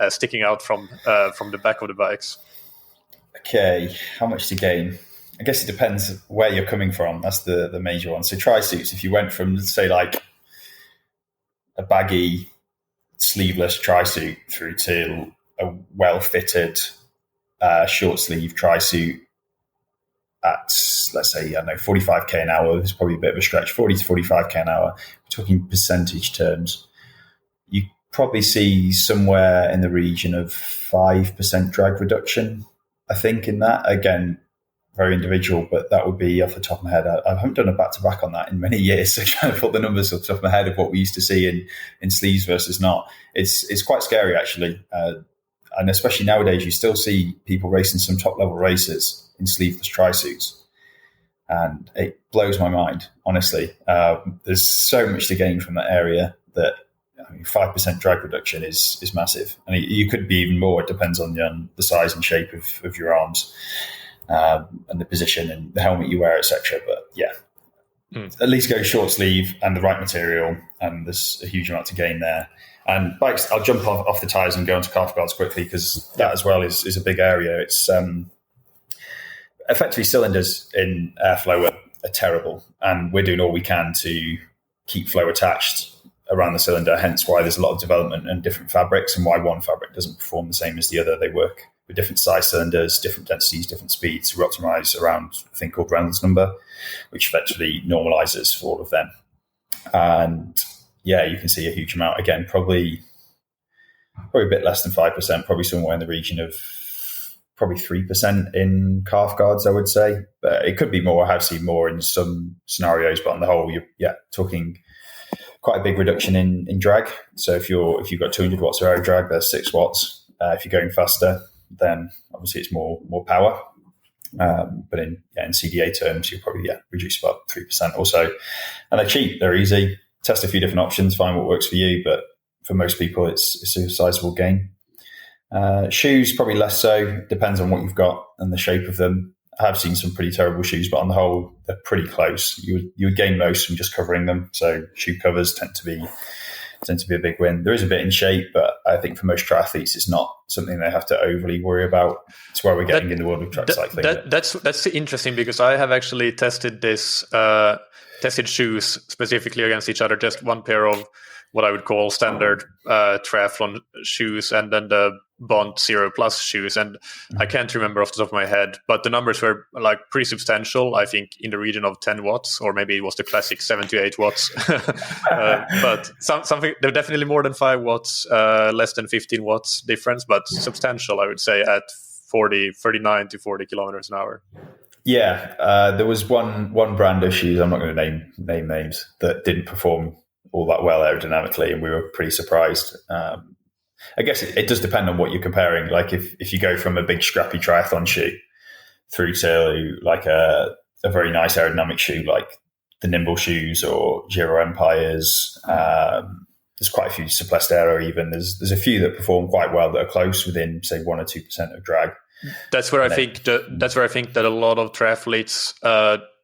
sticking out from the back of the bikes. Okay, how much to gain? I guess it depends where you're coming from. That's the major one. So trisuits, if you went from, say, like a baggy, sleeveless trisuit through to a well-fitted short sleeve trisuit at, let's say, 45k an hour is probably a bit of a stretch, 40 to 45k an hour. We're talking percentage terms. You probably see somewhere in the region of 5% drag reduction, I think, in that. Again, very individual, but that would be off the top of my head. I haven't done a back-to-back on that in many years, so trying to put the numbers off the top of my head of what we used to see in sleeves versus not. It's quite scary, actually. And especially nowadays, you still see people racing some top-level races in sleeveless trisuits. And it blows my mind, honestly. There's so much to gain from that area that 5% drag reduction is massive. And you could be even more. It depends on the size and shape of your arms and the position and the helmet you wear, etc. But yeah, at least go short sleeve and the right material. And there's a huge amount to gain there. And bikes, I'll jump off the tyres and go into calf guards quickly because that as well is a big area. It's effectively cylinders in airflow are terrible, and we're doing all we can to keep flow attached around the cylinder, hence why there's a lot of development and different fabrics and why one fabric doesn't perform the same as the other. They work with different size cylinders, different densities, different speeds. We optimize around a thing called Reynolds number, which effectively normalizes for all of them. And yeah, you can see a huge amount. Again, probably a bit less than 5%, probably somewhere in the region of probably 3% in calf guards, I would say. But it could be more. I have seen more in some scenarios, but on the whole, you're talking quite a big reduction in drag. So if you've got 200 watts of aero drag, there's 6 watts. If you're going faster, then obviously it's more power. But in CDA terms, you'll probably reduce about 3% or so. And they're cheap, they're easy. Test a few different options, find what works for you, but for most people, it's a sizable gain. Shoes, probably less so. Depends on what you've got and the shape of them. I have seen some pretty terrible shoes, but on the whole, they're pretty close. You would gain most from just covering them. So shoe covers tend to be a big win. There is a bit in shape, but I think for most triathletes, it's not something they have to overly worry about. It's where we're getting in the world of track cycling. That's interesting, because I have actually tested shoes specifically against each other. Just one pair of what I would call standard triathlon shoes, and then the Bond Zero Plus shoes. And I can't remember off the top of my head, but the numbers were like pretty substantial. I think in the region of 10 watts, or maybe it was the classic 7 to 8 watts. But something, they're definitely more than 5 watts, less than 15 watts difference, but substantial, I would say, at 39 to 40 kilometers an hour. Yeah, there was one brand of shoes, I'm not going to name names, that didn't perform all that well aerodynamically, and we were pretty surprised. I guess it does depend on what you're comparing. Like if you go from a big scrappy triathlon shoe through to like a very nice aerodynamic shoe like the Nimble shoes or Giro Empires, there's quite a few Supplest Aero even. There's a few that perform quite well that are close within, say, 1 or 2% of drag. That's where I think that a lot of triathletes,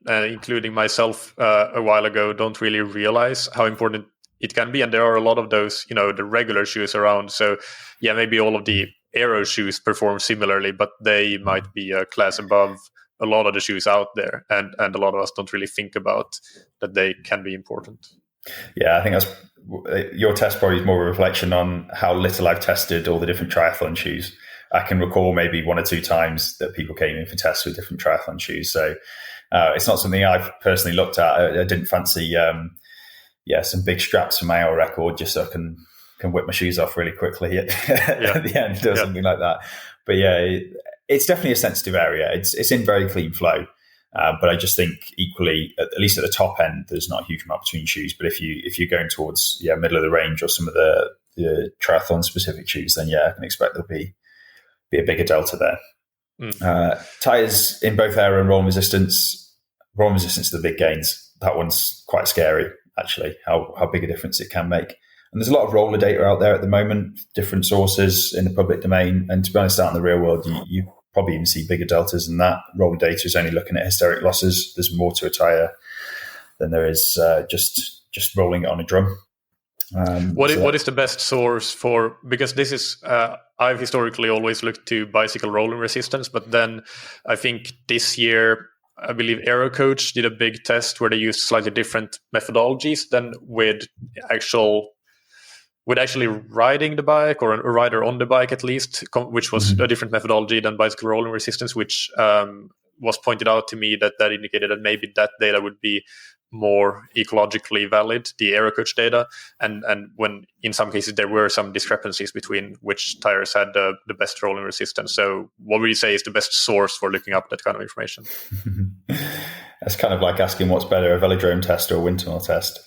including myself a while ago, don't really realize how important it can be. And there are a lot of those, the regular shoes around. So yeah, maybe all of the aero shoes perform similarly, but they might be a class above a lot of the shoes out there. And a lot of us don't really think about that they can be important. Yeah, I think your test probably is more a reflection on how little I've tested all the different triathlon shoes. I can recall maybe 1 or 2 times that people came in for tests with different triathlon shoes. So it's not something I've personally looked at. I didn't fancy, some big straps for my hour record just so I can whip my shoes off really quickly at the end or something like that. But yeah, it's definitely a sensitive area. It's in very clean flow. But I just think equally, at least at the top end, there's not a huge amount between shoes. But if you're going towards middle of the range or some of the triathlon specific shoes, then I can expect there'll be a bigger delta there. Tires in both aero and rolling resistance are the big gains. That one's quite scary, actually, how big a difference it can make. And there's a lot of roller data out there at the moment, different sources in the public domain. And to be honest, out in the real world, you probably even see bigger deltas than that. Roller data is only looking at hysteric losses. There's more to a tire than there is just rolling it on a drum. What is the best source for, because this is, I've historically always looked to bicycle rolling resistance, but then I think this year, I believe Aero Coach did a big test where they used slightly different methodologies than with actually riding the bike, or a rider on the bike at least, which was a different methodology than bicycle rolling resistance, which was pointed out to me that indicated that maybe that data would be more ecologically valid, the Aero Coach data, and when in some cases there were some discrepancies between which tires had the best rolling resistance. So what would you say is the best source for looking up that kind of information? That's kind of like asking what's better, a velodrome test or a windtunnel test.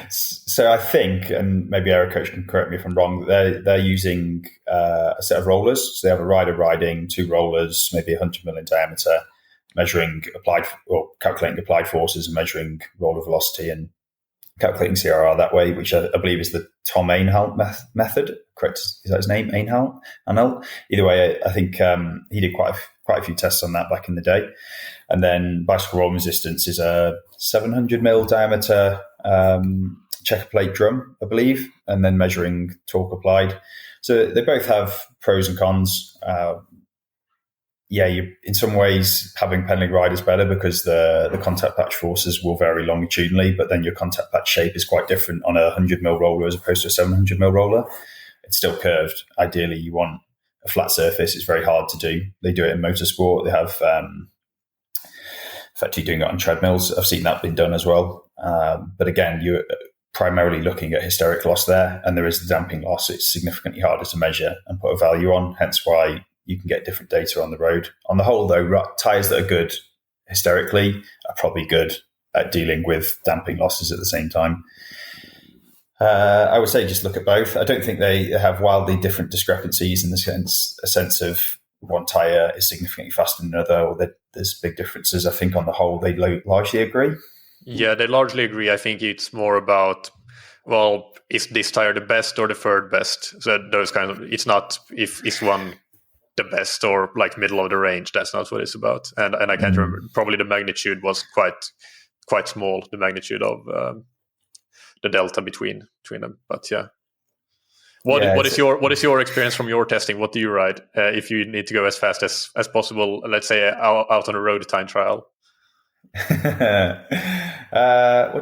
So I think, and maybe Aero Coach can correct me if I'm wrong, they're using a set of rollers. So they have a rider riding 2 rollers, maybe 100 mil in diameter, measuring calculating applied forces and measuring roller velocity and calculating CRR that way, which I believe is the Tom Einhalt method. Correct? Is that his name? Einhalt? Either way, I think he did quite a few tests on that back in the day. And then bicycle rolling resistance is a 700 mil diameter checker plate drum, I believe, and then measuring torque applied. So they both have pros and cons. You in some ways having pedaling ride is better because the contact patch forces will vary longitudinally, but then your contact patch shape is quite different on a 100 mil roller as opposed to a 700 mil roller. It's still curved. Ideally, you want a flat surface. It's very hard to do. They do it in motorsport. They have effectively doing it on treadmills. I've seen that being done as well. But again, you're primarily looking at hysteric loss there, and there is the damping loss. It's significantly harder to measure and put a value on, hence why you can get different data on the road. On the whole, though, tires that are good hysterically are probably good at dealing with damping losses at the same time. I would say just look at both. I don't think they have wildly different discrepancies in the sense of one tire is significantly faster than another, or that there's big differences. I think on the whole, they largely agree. Yeah, they largely agree. I think it's more about, is this tire the best or the third best? So those kinds of, it's not if is one the best or like middle of the range. That's not what it's about. And I can't remember. Probably the magnitude was quite small. The magnitude of the delta between them. But yeah. What is your experience from your testing? What do you ride if you need to go as fast as possible? Let's say out on a road time trial. What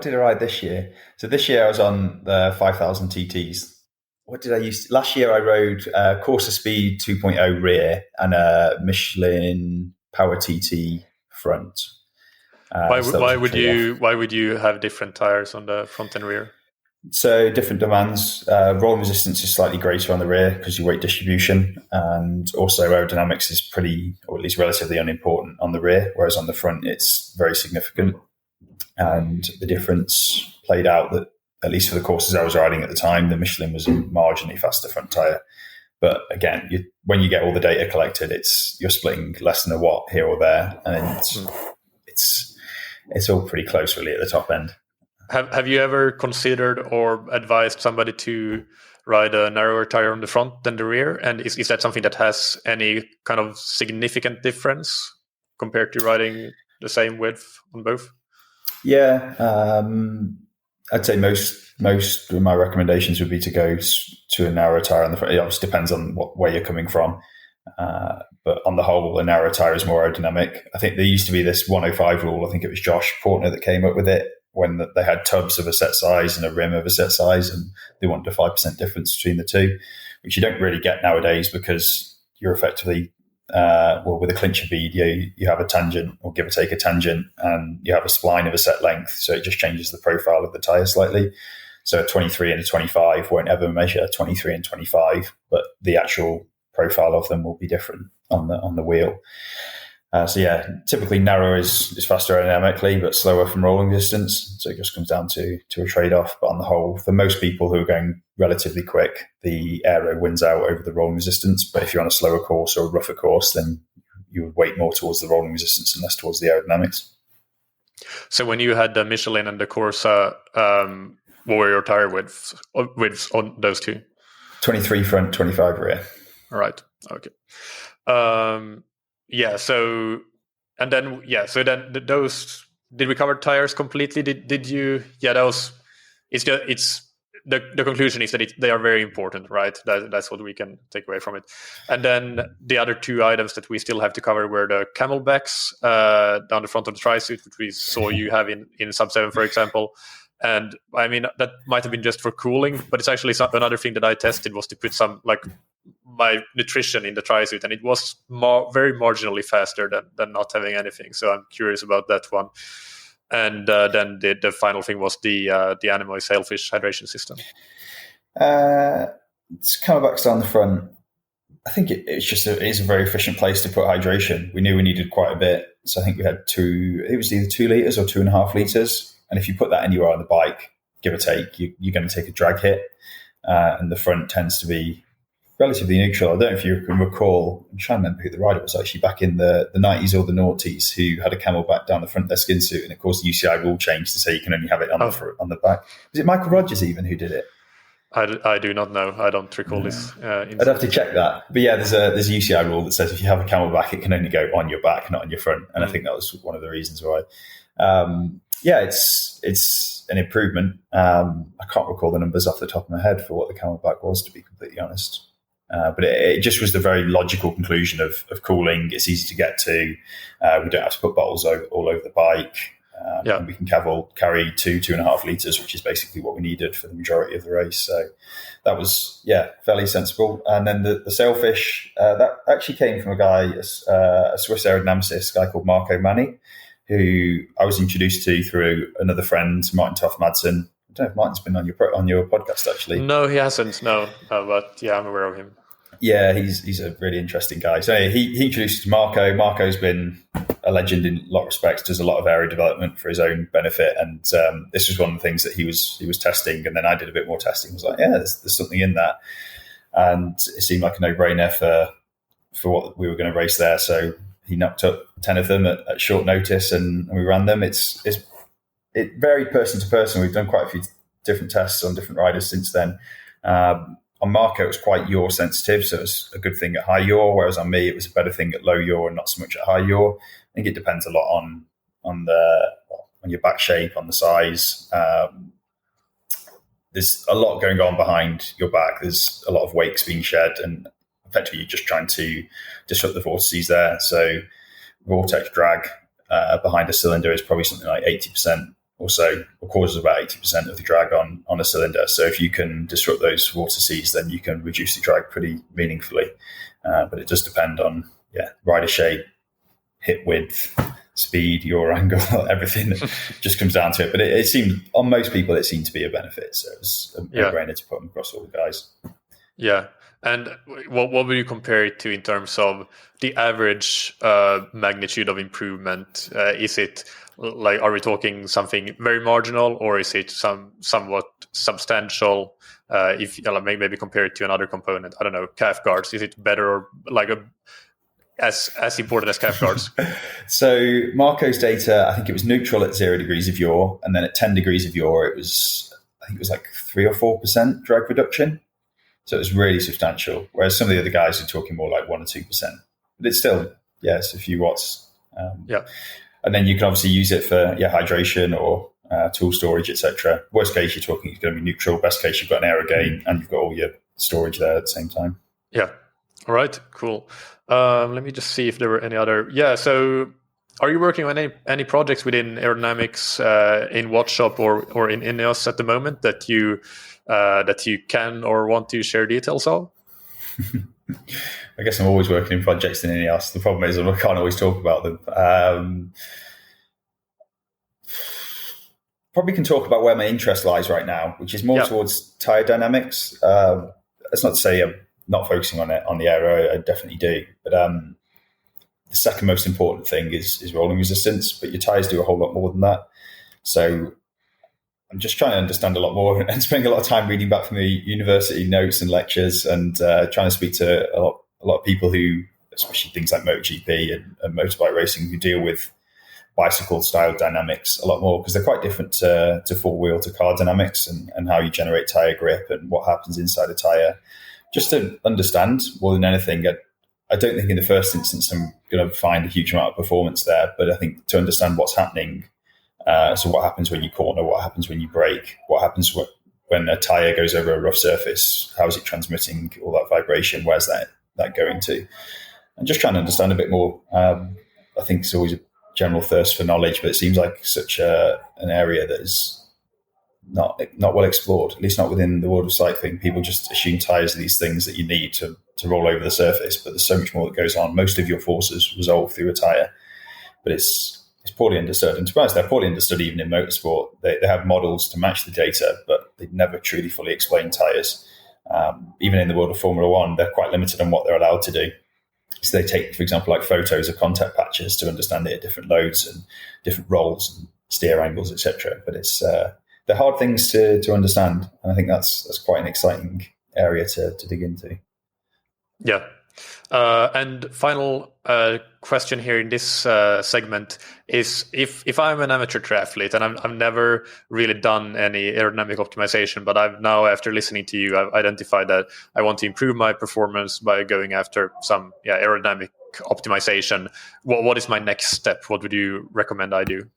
did I ride this year? So this year I was on the 5000 TTs. What did I use? Last year I rode Corsa Speed 2.0 rear and a Michelin Power TT front. Why would you have different tires on the front and rear? So different demands. Rolling resistance is slightly greater on the rear because your weight distribution, and also aerodynamics is pretty, or at least relatively unimportant on the rear, whereas on the front it's very significant. And the difference played out that, at least for the courses I was riding at the time, the Michelin was a marginally faster front tyre. But again, when you get all the data collected, you're splitting less than a watt here or there, and it's all pretty close really at the top end. Have you ever considered or advised somebody to ride a narrower tire on the front than the rear? And is that something that has any kind of significant difference compared to riding the same width on both? Yeah, I'd say most of my recommendations would be to go to a narrower tire on the front. It obviously depends on where you're coming from. But on the whole, a narrow tire is more aerodynamic. I think there used to be this 105 rule. I think it was Josh Portner that came up with it, when they had tubs of a set size and a rim of a set size, and they wanted a 5% difference between the two, which you don't really get nowadays because you're effectively, with a clincher bead, you have a tangent, or give or take a tangent, and you have a spline of a set length. So it just changes the profile of the tyre slightly. So a 23 and a 25 won't ever measure 23 and 25, but the actual profile of them will be different on the wheel. So yeah, typically narrower is faster aerodynamically, but slower from rolling distance. So it just comes down to a trade-off. But on the whole, for most people who are going relatively quick, the aero wins out over the rolling resistance. But if you're on a slower course or a rougher course, then you would weight more towards the rolling resistance and less towards the aerodynamics. So when you had the Michelin and the Corsa, what were your tire widths on those two? 23 front, 25 rear. All right. Okay. So then those, did we cover tires completely? Did you? Yeah, that was. The conclusion is that they are very important, right? That's what we can take away from it. And then the other two items that we still have to cover were the camelbacks down the front of the trisuit, which we saw you have in Sub 7, for example. And I mean, that might have been just for cooling, but it's actually another thing that I tested was to put some my nutrition in the trisuit, and it was very marginally faster than not having anything. So I'm curious about that one. And then the final thing was the Anemoi Sailfish hydration system. It's camelbacks down the front. I think it is a very efficient place to put hydration. We knew we needed quite a bit, so I think we had it was either 2 litres or 2.5 litres. And if you put that anywhere on the bike, give or take, you're going to take a drag hit. And the front tends to be relatively neutral. I don't know if you can recall, I'm trying to remember who the rider was actually back in the 90s or the noughties, who had a camelback down the front of their skin suit. And of course, the UCI rule changed to say you can only have it on the back. Was it Michael Rogers even who did it? I do not know. I don't recall this. I'd have to check that. But yeah, there's a UCI rule that says if you have a camelback, it can only go on your back, not on your front. And I think that was one of the reasons why. It's an improvement. I can't recall the numbers off the top of my head for what the camelback was, to be completely honest. But it just was the very logical conclusion of cooling. It's easy to get to. We don't have to put bottles all over the bike. And we can carry 2.5 litres, which is basically what we needed for the majority of the race. So that was, fairly sensible. And then the Sailfish, that actually came from a guy, a Swiss aerodynamicist, a guy called Marco Manni, who I was introduced to through another friend, Martin Toft-Madsen. I don't know if Martin's been on your podcast, actually. No, he hasn't, no. But yeah, I'm aware of him. Yeah, he's a really interesting guy. So he introduced Marco. Marco's been a legend in a lot of respects, does a lot of aero development for his own benefit. And this was one of the things that he was testing. And then I did a bit more testing. I was like, there's something in that. And it seemed like a no-brainer for what we were going to race there. So he knocked up 10 of them at short notice and we ran them. It varied person to person. We've done quite a few different tests on different riders since then. on Marco, it was quite yaw sensitive, so it's a good thing at high yaw, whereas on me, it was a better thing at low yaw and not so much at high yaw. I think it depends a lot on your back shape, on the size. There's a lot going on behind your back. There's a lot of wakes being shed, and effectively you're just trying to disrupt the vortices there. So vortex drag behind a cylinder is probably something like 80% or so, or causes about 80% of the drag on a cylinder. So if you can disrupt those vortices, then you can reduce the drag pretty meaningfully. But it does depend on rider shape, hip width, speed, your angle, everything just comes down to it. But it seemed, on most people, it seemed to be a benefit. So it was a no-brainer to put them across all the guys. Yeah. And what would you compare it to in terms of the average magnitude of improvement? Is it like, are we talking something very marginal, or is it somewhat substantial? If maybe compare it to another component, I don't know, calf guards, is it better or like as important as calf guards? So Marco's data, I think it was neutral at 0 degrees of yaw, and then at 10 degrees of yaw, I think it was like 3 or 4% drag reduction. So it was really substantial. Whereas some of the other guys are talking more like 1 or 2%. But it's still, it's a few watts. And then you can obviously use it for hydration or tool storage, etc. Worst case, you're talking it's going to be neutral. Best case, you've got an aero gain and you've got all your storage there at the same time. Yeah. All right. Cool. Let me just see if there were any other. Yeah. So, are you working on any projects within aerodynamics in Wattshop or in INEOS at the moment that you can or want to share details of? I guess I'm always working in projects in INEOS. The problem is I can't always talk about them. Probably can talk about where my interest lies right now, which is more towards tire dynamics. That's not to say I'm not focusing on it on the aero. I definitely do. But the second most important thing is rolling resistance. But your tires do a whole lot more than that. So I'm just trying to understand a lot more and spending a lot of time reading back from the university notes and lectures and trying to speak to a lot of people who, especially things like MotoGP and motorbike racing, who deal with bicycle style dynamics a lot more, because they're quite different to full wheel to car dynamics and how you generate tire grip and what happens inside a tire. Just to understand more than anything, I don't think in the first instance I'm going to find a huge amount of performance there, but I think to understand what's happening. So what happens when you corner? What happens when you brake? What happens when a tire goes over a rough surface? How is it transmitting all that vibration? Where's that going to? And just trying to understand a bit more. I think it's always a general thirst for knowledge, but it seems like such an area that is not well explored, at least not within the world of cycling. People just assume tires are these things that you need to roll over the surface, but there's so much more that goes on. Most of your forces resolve through a tire, but it's poorly understood. And to be honest, they're poorly understood even in motorsport. They have models to match the data, but they never truly fully explain tyres. Even in the world of Formula One, they're quite limited on what they're allowed to do. So they take, for example, like photos of contact patches to understand it at different loads and different rolls and steer angles, etc. But they're hard things to understand. And I think that's quite an exciting area to dig into. Yeah. And final question here in this segment is if I'm an amateur triathlete and I've never really done any aerodynamic optimization, but I've now, after listening to you, I've identified that I want to improve my performance by going after some aerodynamic optimization. What is my next step? What would you recommend I do?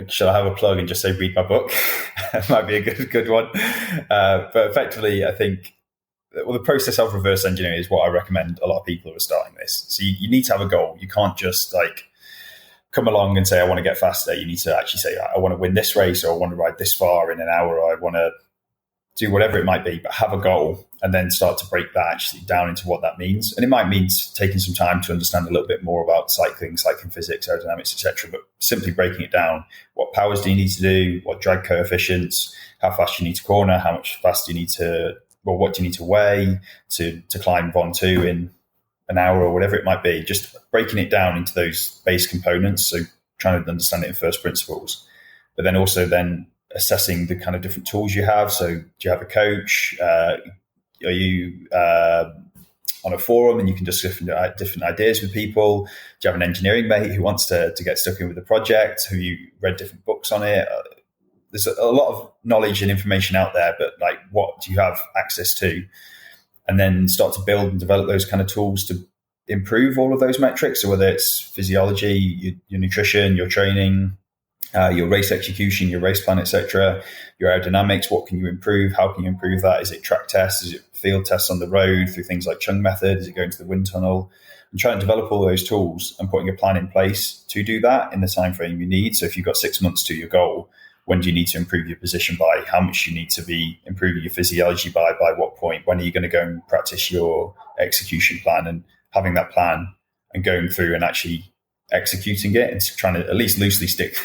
Shall I have a plug and just say read my book? That might be a good one. But effectively, I think the process of reverse engineering is what I recommend a lot of people who are starting this. So you need to have a goal. You can't just come along and say, I want to get faster. You need to actually say, I want to win this race, or I want to ride this far in an hour, or I want to do whatever it might be, but have a goal and then start to break that actually down into what that means. And it might mean taking some time to understand a little bit more about cycling physics, aerodynamics, etc. But simply breaking it down. What powers do you need to do? What drag coefficients? How fast you need to corner? How much faster you need to, well, what do you need to weigh to climb VON2 in an hour or whatever it might be? Just breaking it down into those base components. So trying to understand it in first principles, but then also assessing the kind of different tools you have. So do you have a coach? Are you on a forum and you can discuss different ideas with people? Do you have an engineering mate who wants to get stuck in with the project? Have you read different books on it? there's a lot of knowledge and information out there, but like, what do you have access to? And then start to build and develop those kind of tools to improve all of those metrics. So whether it's physiology, your nutrition, your training, your race execution, your race plan, etc., your aerodynamics, what can you improve? How can you improve that? Is it track tests? Is it field tests on the road through things like Chung method? Is it going to the wind tunnel? And try and develop all those tools and putting a plan in place to do that in the time frame you need. So if you've got 6 months to your goal, when do you need to improve your position by? How much you need to be improving your physiology by what point? When are you going to go and practice your execution plan? And having that plan and going through and actually executing it and trying to at least loosely stick,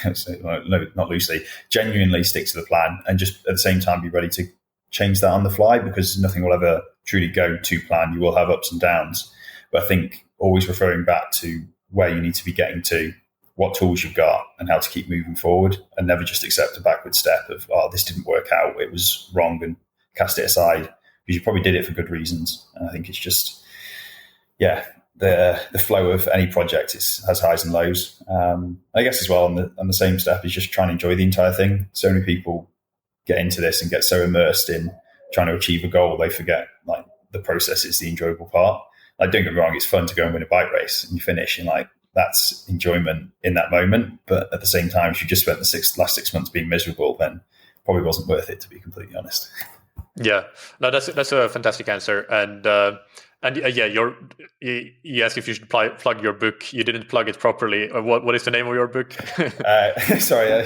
no, not loosely, genuinely stick to the plan, and just at the same time be ready to change that on the fly, because nothing will ever truly go to plan. You will have ups and downs. But I think always referring back to where you need to be getting to, what tools you've got, and how to keep moving forward, and never just accept a backward step of, oh, this didn't work out, it was wrong, and cast it aside, because you probably did it for good reasons. And I think it's just, yeah, the flow of any project has highs and lows. I guess as well on the same step is just trying to enjoy the entire thing. So many people get into this and get so immersed in trying to achieve a goal, they forget like the process is the enjoyable part. Like, don't get me wrong, it's fun to go and win a bike race and you finish and like, that's enjoyment in that moment. But at the same time, if you just spent the last 6 months being miserable, then probably wasn't worth it, to be completely honest. Yeah, no, that's a fantastic answer. And yeah, you asked if you should plug your book. You didn't plug it properly. What is the name of your book? Sorry, I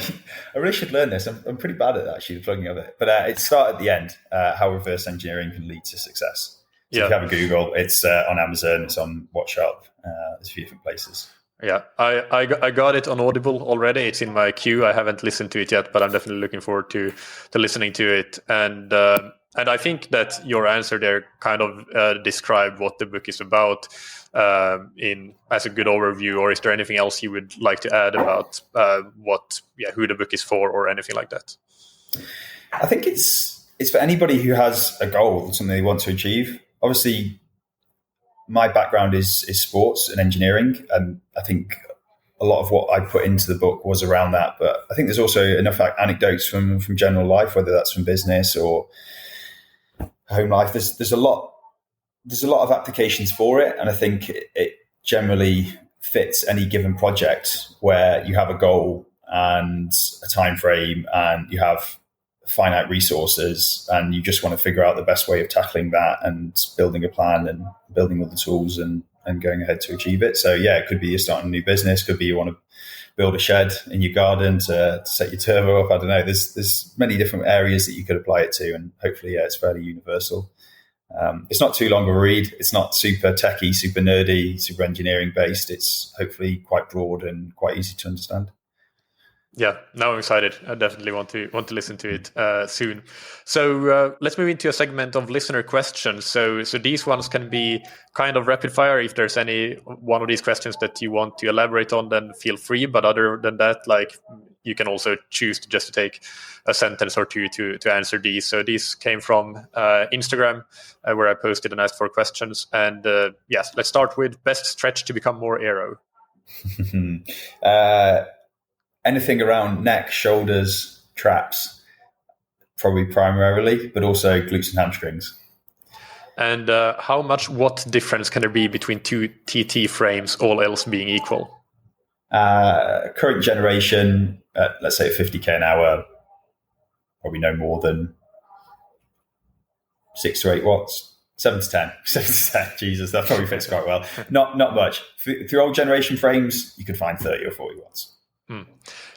really should learn this. I'm pretty bad at that, actually, the plugging of it. But it started at the end, how reverse engineering can lead to success. So if you have a Google, it's on Amazon, it's on Wattshop, there's a few different places. Yeah, I got it on Audible already. It's in my queue. I haven't listened to it yet, but I'm definitely looking forward to listening to it. And I think that your answer there kind of described what the book is about as a good overview. Or is there anything else you would like to add about who the book is for, or anything like that? I think it's for anybody who has a goal, something they want to achieve. Obviously, my background is sports and engineering, and I think a lot of what I put into the book was around that. But I think there's also enough anecdotes from general life, whether that's from business or home life. There's a lot of applications for it, and I think it generally fits any given project where you have a goal and a time frame, and you have finite resources, and you just want to figure out the best way of tackling that and building a plan and building all the tools and going ahead to achieve it. So yeah, it could be you're starting a new business, could be you want to build a shed in your garden to set your turbo up. I don't know. There's many different areas that you could apply it to, and hopefully, yeah, it's fairly universal. It's not too long of a read. It's not super techie, super nerdy, super engineering based. It's hopefully quite broad and quite easy to understand. Yeah, now I'm excited. I definitely want to listen to it soon. So let's move into a segment of listener questions. So these ones can be kind of rapid fire. If there's any one of these questions that you want to elaborate on, then feel free. But other than that, like, you can also choose to take a sentence or two to answer these. So these came from Instagram, where I posted and asked for questions. And yes, let's start with best stretch to become more aero. Anything around neck, shoulders, traps, probably primarily, but also glutes and hamstrings. And what difference can there be between two TT frames, all else being equal? Current generation, let's say 50k an hour, probably no more than 6 to 8 watts. 7 to 10. 7 to 10. Jesus, that probably fits quite well. Not much. Through old generation frames, you could find 30 or 40 watts.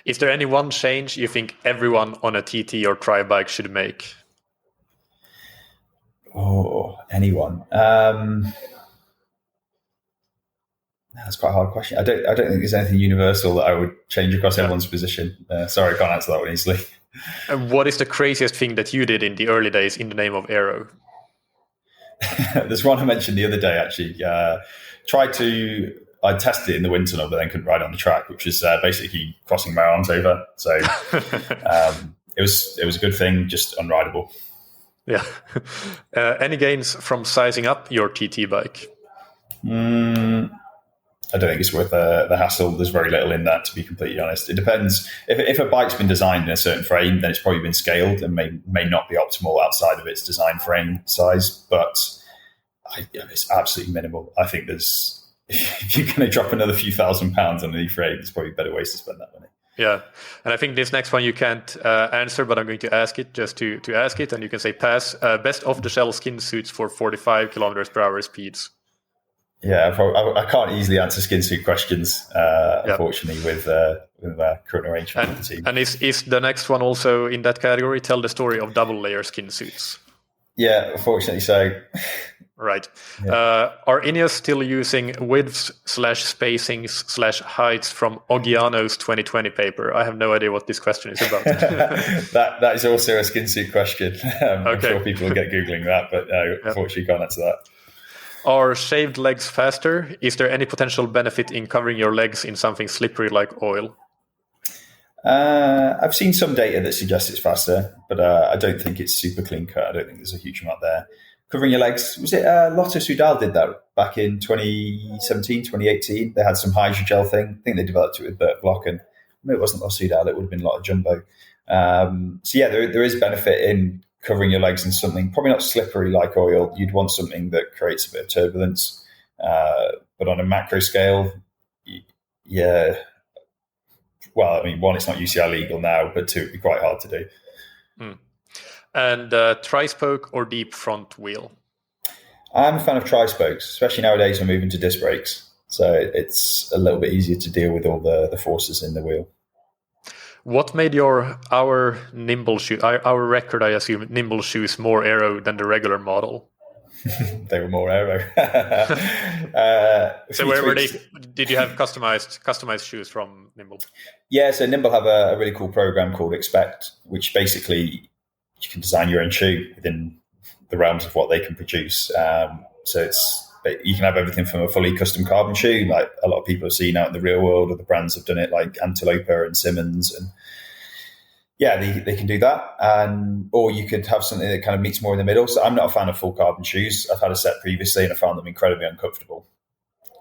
Is there any one change you think everyone on a TT or tri bike should make? Oh, anyone? That's quite a hard question. I don't think there's anything universal that I would change across everyone's position. Sorry, I can't answer that one easily. And what is the craziest thing that you did in the early days in the name of aero? There's one I mentioned the other day, actually. I tested it in the wind tunnel, but then couldn't ride on the track, which was basically crossing my arms over. So it was a good thing, just unrideable. Yeah. Any gains from sizing up your TT bike? I don't think it's worth the hassle. There's very little in that, to be completely honest. It depends. If a bike's been designed in a certain frame, then it's probably been scaled and may not be optimal outside of its design frame size. But it's absolutely minimal. I think if you're going to drop another few £1,000s on a new frame, there's probably better ways to spend that money. Yeah, and I think this next one you can't answer, but I'm going to ask it just to ask it, and you can say pass. Best off-the-shelf skin suits for 45 kilometers per hour speeds. Yeah, I can't easily answer skin suit questions, unfortunately, with current arrangement of the team. And is the next one also in that category? Tell the story of double-layer skin suits. Yeah, unfortunately so. Right. Yeah. Are INEOS still using widths/spacings/heights from Oggiano's 2020 paper? I have no idea what this question is about. that is also a skin suit question. I'm sure people will get Googling that, but no, unfortunately can't answer that. Are shaved legs faster? Is there any potential benefit in covering your legs in something slippery like oil? I've seen some data that suggests it's faster, but I don't think it's super clean cut. I don't think there's a huge amount there. Covering your legs, was it Lotto Soudal did that back in 2017, 2018? They had some hydrogel thing. I think they developed it with Bert Block, and maybe it wasn't Lotto Soudal, it would have been a lot of Jumbo. So yeah, there is benefit in covering your legs in something, probably not slippery like oil. You'd want something that creates a bit of turbulence. But on a macro scale, yeah. Well, I mean, one, it's not UCI legal now, but two, it'd be quite hard to do. And tri-spoke or deep front wheel? I'm a fan of tri-spokes, especially nowadays we're moving to disc brakes. So it's a little bit easier to deal with all the forces in the wheel. What made our nimble shoe, our record, I assume, nimble shoes more aero than the regular model? They were more aero. So where were they? Did you have customized shoes from Nimble? Yeah, so Nimble have a really cool program called Expect, which basically you can design your own shoe within the realms of what they can produce. So you can have everything from a fully custom carbon shoe, like a lot of people have seen out in the real world, or the brands have done it, like Antilopa and Simmons, and yeah, they can do that. Or you could have something that kind of meets more in the middle. So I'm not a fan of full carbon shoes. I've had a set previously and I found them incredibly uncomfortable.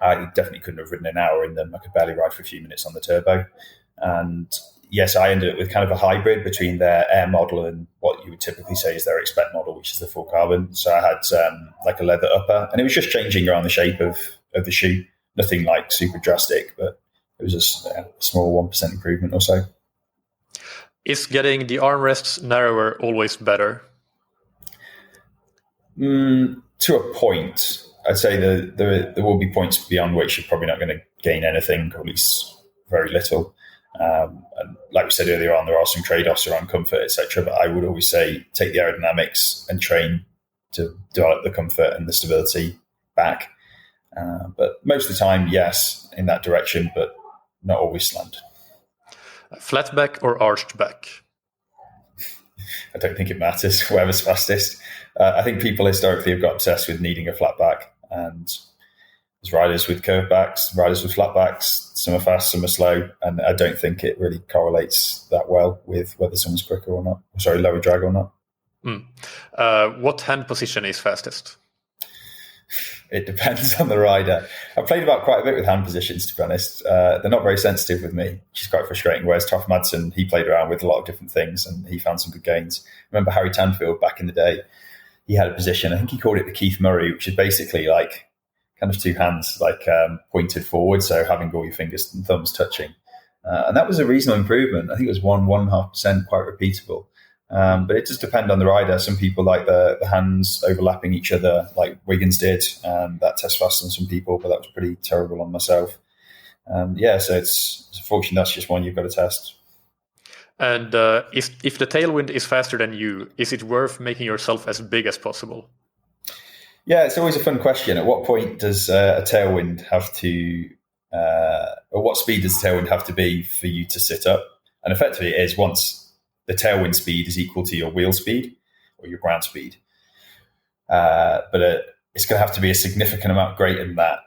I definitely couldn't have ridden an hour in them. I could barely ride for a few minutes on the turbo. And yes, I ended up with kind of a hybrid between their Air model and what you would typically say is their Expect model, which is the full carbon. So I had like a leather upper, and it was just changing around the shape of the shoe. Nothing like super drastic, but it was just a small 1% improvement or so. Is getting the armrests narrower always better? To a point. I'd say there will be points beyond which you're probably not going to gain anything, or at least very little. And like we said earlier on, there are some trade-offs around comfort, etc. But I would always say take the aerodynamics and train to develop the comfort and the stability back. But most of the time, yes, in that direction, but not always slant. Flat back or arched back? I don't think it matters, whoever's fastest. I think people historically have got obsessed with needing a flat back, and there's riders with curved backs, riders with flat backs, some are fast, some are slow, and I don't think it really correlates that well with whether someone's quicker or not. Sorry, lower drag or not. What hand position is fastest? It depends on the rider. I've played about quite a bit with hand positions, to be honest. They're not very sensitive with me, which is quite frustrating. Whereas Toff Madsen, he played around with a lot of different things and he found some good gains. I remember Harry Tanfield back in the day, he had a position, I think he called it the Keith Murray, which is basically like kind of two hands like pointed forward, so having all your fingers and thumbs touching. And that was a reasonable improvement. I think it was 1.5%, quite repeatable. But it does depend on the rider. Some people like the hands overlapping each other, like Wiggins did. That tests faster on some people, but that was pretty terrible on myself. So it's unfortunately that's just one you've got to test. And if the tailwind is faster than you, is it worth making yourself as big as possible? Yeah, it's always a fun question. At what point does a tailwind have to, or what speed does the tailwind have to be for you to sit up? And effectively it is once the tailwind speed is equal to your wheel speed or your ground speed. But it's going to have to be a significant amount greater than that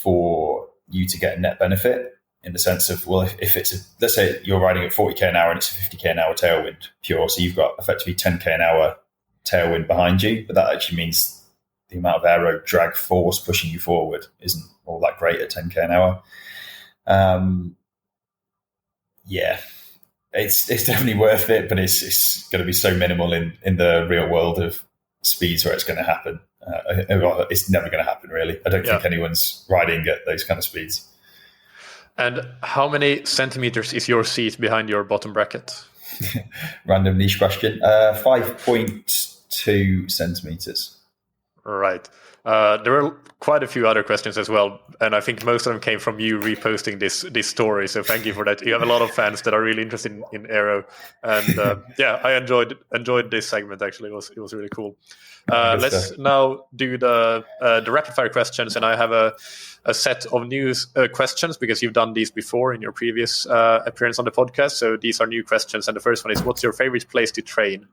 for you to get a net benefit, in the sense of, well, if it's, let's say you're riding at 40k an hour and it's a 50k an hour tailwind pure, so you've got effectively 10k an hour tailwind behind you, but that actually means the amount of aero drag force pushing you forward isn't all that great at 10k an hour. It's definitely worth it, but it's going to be so minimal in the real world of speeds where it's going to happen. It's never going to happen, really. I don't think anyone's riding at those kind of speeds. And how many centimeters is your seat behind your bottom bracket? Random niche question. 5.2 centimeters. Right. There were quite a few other questions as well, and I think most of them came from you reposting this story. So thank you for that. You have a lot of fans that are really interested in aero, and I enjoyed this segment. Actually, it was really cool. Let's now do the rapid fire questions, and I have a set of new questions because you've done these before in your previous appearance on the podcast. So these are new questions, and the first one is: what's your favorite place to train?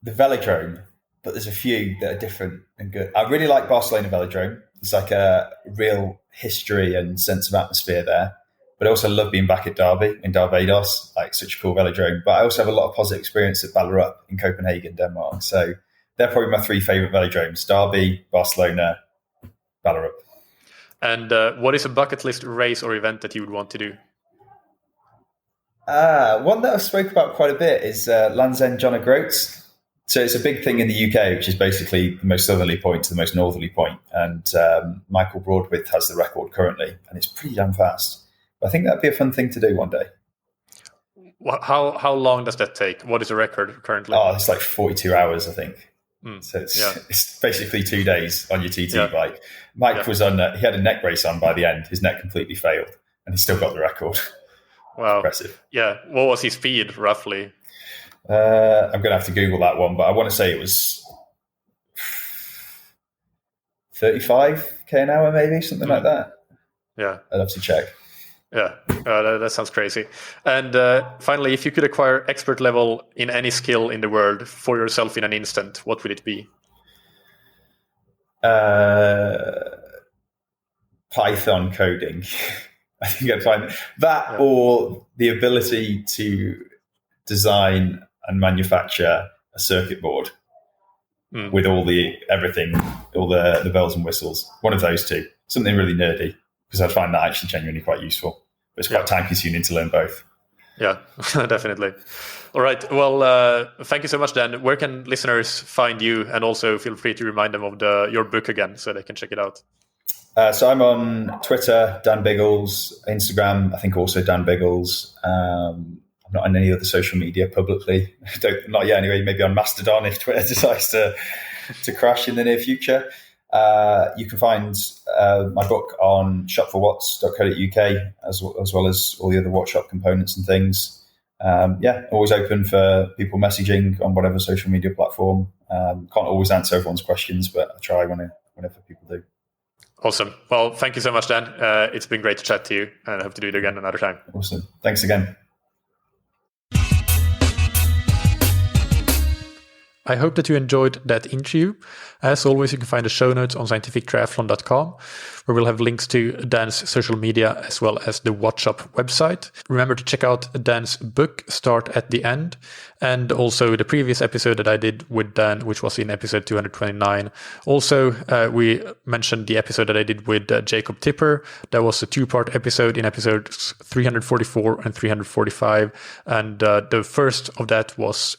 The velodrome. But there's a few that are different and good. I really like Barcelona Velodrome. It's like a real history and sense of atmosphere there. But I also love being back at Derby in Barbados, like such a cool velodrome. But I also have a lot of positive experience at Ballerup in Copenhagen, Denmark. So they're probably my three favourite velodromes: Derby, Barcelona, Ballerup. And what is a bucket list race or event that you would want to do? One that I've spoke about quite a bit is Land's End John O'Groats. So it's a big thing in the UK, which is basically the most southerly point to the most northerly point. And Michael Broadwith has the record currently, and it's pretty damn fast. But I think that'd be a fun thing to do one day. How long does that take? What is the record currently? Oh, it's like 42 hours, I think. So it's basically 2 days on your TT bike. Mike was on, he had a neck brace on by the end. His neck completely failed, and he still got the record. Wow. Impressive. Yeah. What was his speed, roughly? I'm going to have to Google that one, but I want to say it was 35k an hour, maybe, something like that. Yeah. I'd have to check. Yeah, that sounds crazy. And finally, if you could acquire expert level in any skill in the world for yourself in an instant, what would it be? Python coding. I think I'd find that or the ability to design and manufacture a circuit board with all the bells and whistles. One of those two, something really nerdy, because I find that actually genuinely quite useful. But it's quite time consuming to learn both. Yeah, definitely. All right. Well, thank you so much, Dan. Where can listeners find you? And also feel free to remind them of your book again so they can check it out. So I'm on Twitter, Dan Biggles, Instagram, I think also Dan Biggles. I'm not on any other social media publicly. Not yet anyway, maybe on Mastodon if Twitter decides to crash in the near future. You can find my book on shopforwatts.co.uk as well as all the other Wattshop components and things. Always open for people messaging on whatever social media platform. Can't always answer everyone's questions, but I try whenever people do. Awesome. Well, thank you so much, Dan. It's been great to chat to you, and I hope to do it again another time. Awesome. Thanks again. I hope that you enjoyed that interview. As always, you can find the show notes on scientifictriathlon.com, where we'll have links to Dan's social media as well as the Wattshop website. Remember to check out Dan's book, Start at the End, and also the previous episode that I did with Dan, which was in episode 229. Also, we mentioned the episode that I did with Jacob Tipper. That was a two-part episode in episodes 344 and 345. And the first of that was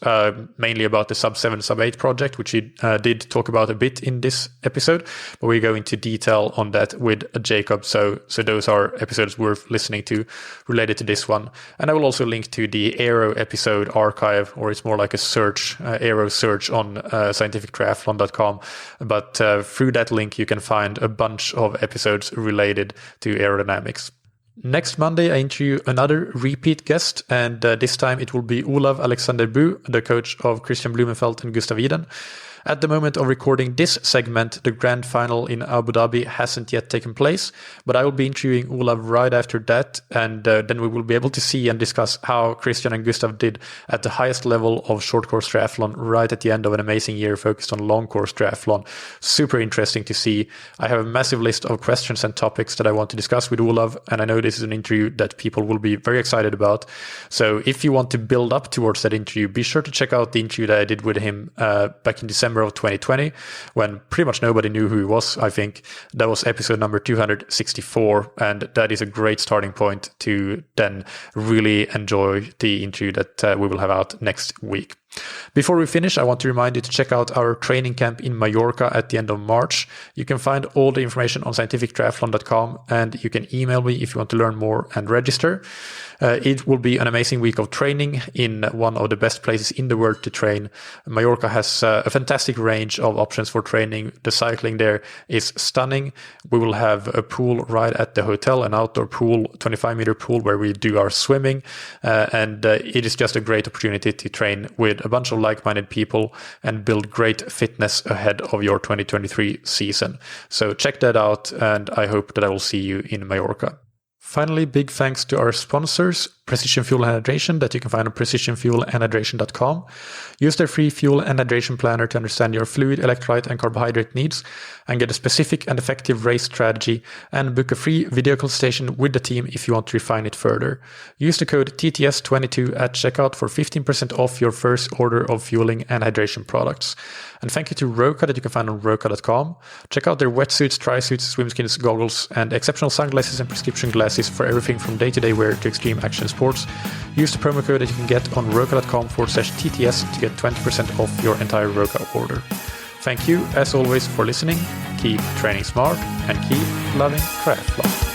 mainly about the Sub-7, Sub-8 project, which he did talk about a bit in this episode, but we go into detail on that with Jacob. So those are episodes worth listening to related to this one. And I will also link to the Aero episode archive, or it's more like a search, Aero search on scientifictriathlon.com. But through that link, you can find a bunch of episodes related to aerodynamics. Next Monday, I interview another repeat guest, and this time it will be Olav Alexander Bu, the coach of Christian Blumenfeld and Gustav Iden. At the moment of recording this segment, the grand final in Abu Dhabi hasn't yet taken place, but I will be interviewing Olav right after that, and then we will be able to see and discuss how Christian and Gustav did at the highest level of short course triathlon right at the end of an amazing year focused on long course triathlon. Super interesting to see. I have a massive list of questions and topics that I want to discuss with Olav, and I know this is an interview that people will be very excited about. So if you want to build up towards that interview, be sure to check out the interview that I did with him back in December December of 2020, when pretty much nobody knew who he was, I think. That was episode number 264, and that is a great starting point to then really enjoy the interview that we will have out next week. Before we finish, I want to remind you to check out our training camp in Mallorca at the end of March. You can find all the information on scientifictriathlon.com, and you can email me if you want to learn more and register. It will be an amazing week of training in one of the best places in the world to train. Mallorca has a fantastic range of options for training. The cycling there is stunning. We will have a pool right at the hotel, an outdoor pool, 25-meter pool where we do our swimming. And it is just a great opportunity to train with a bunch of like-minded people and build great fitness ahead of your 2023 season. So check that out, and I hope that I will see you in Mallorca. Finally, big thanks to our sponsors, Precision Fuel and Hydration, that you can find on precisionfuelandhydration.com. Use their free fuel and hydration planner to understand your fluid, electrolyte, and carbohydrate needs and get a specific and effective race strategy, and book a free video consultation with the team if you want to refine it further. Use the code TTS22 at checkout for 15% off your first order of fueling and hydration products. And thank you to Roka, that you can find on roka.com. Check out their wetsuits, trisuits, swimskins, goggles, and exceptional sunglasses and prescription glasses for everything from day-to-day wear to extreme action sports. Use the promo code that you can get on roka.com/TTS to get 20% off your entire Roka order. Thank you, as always, for listening. Keep training smart and keep loving triathlon.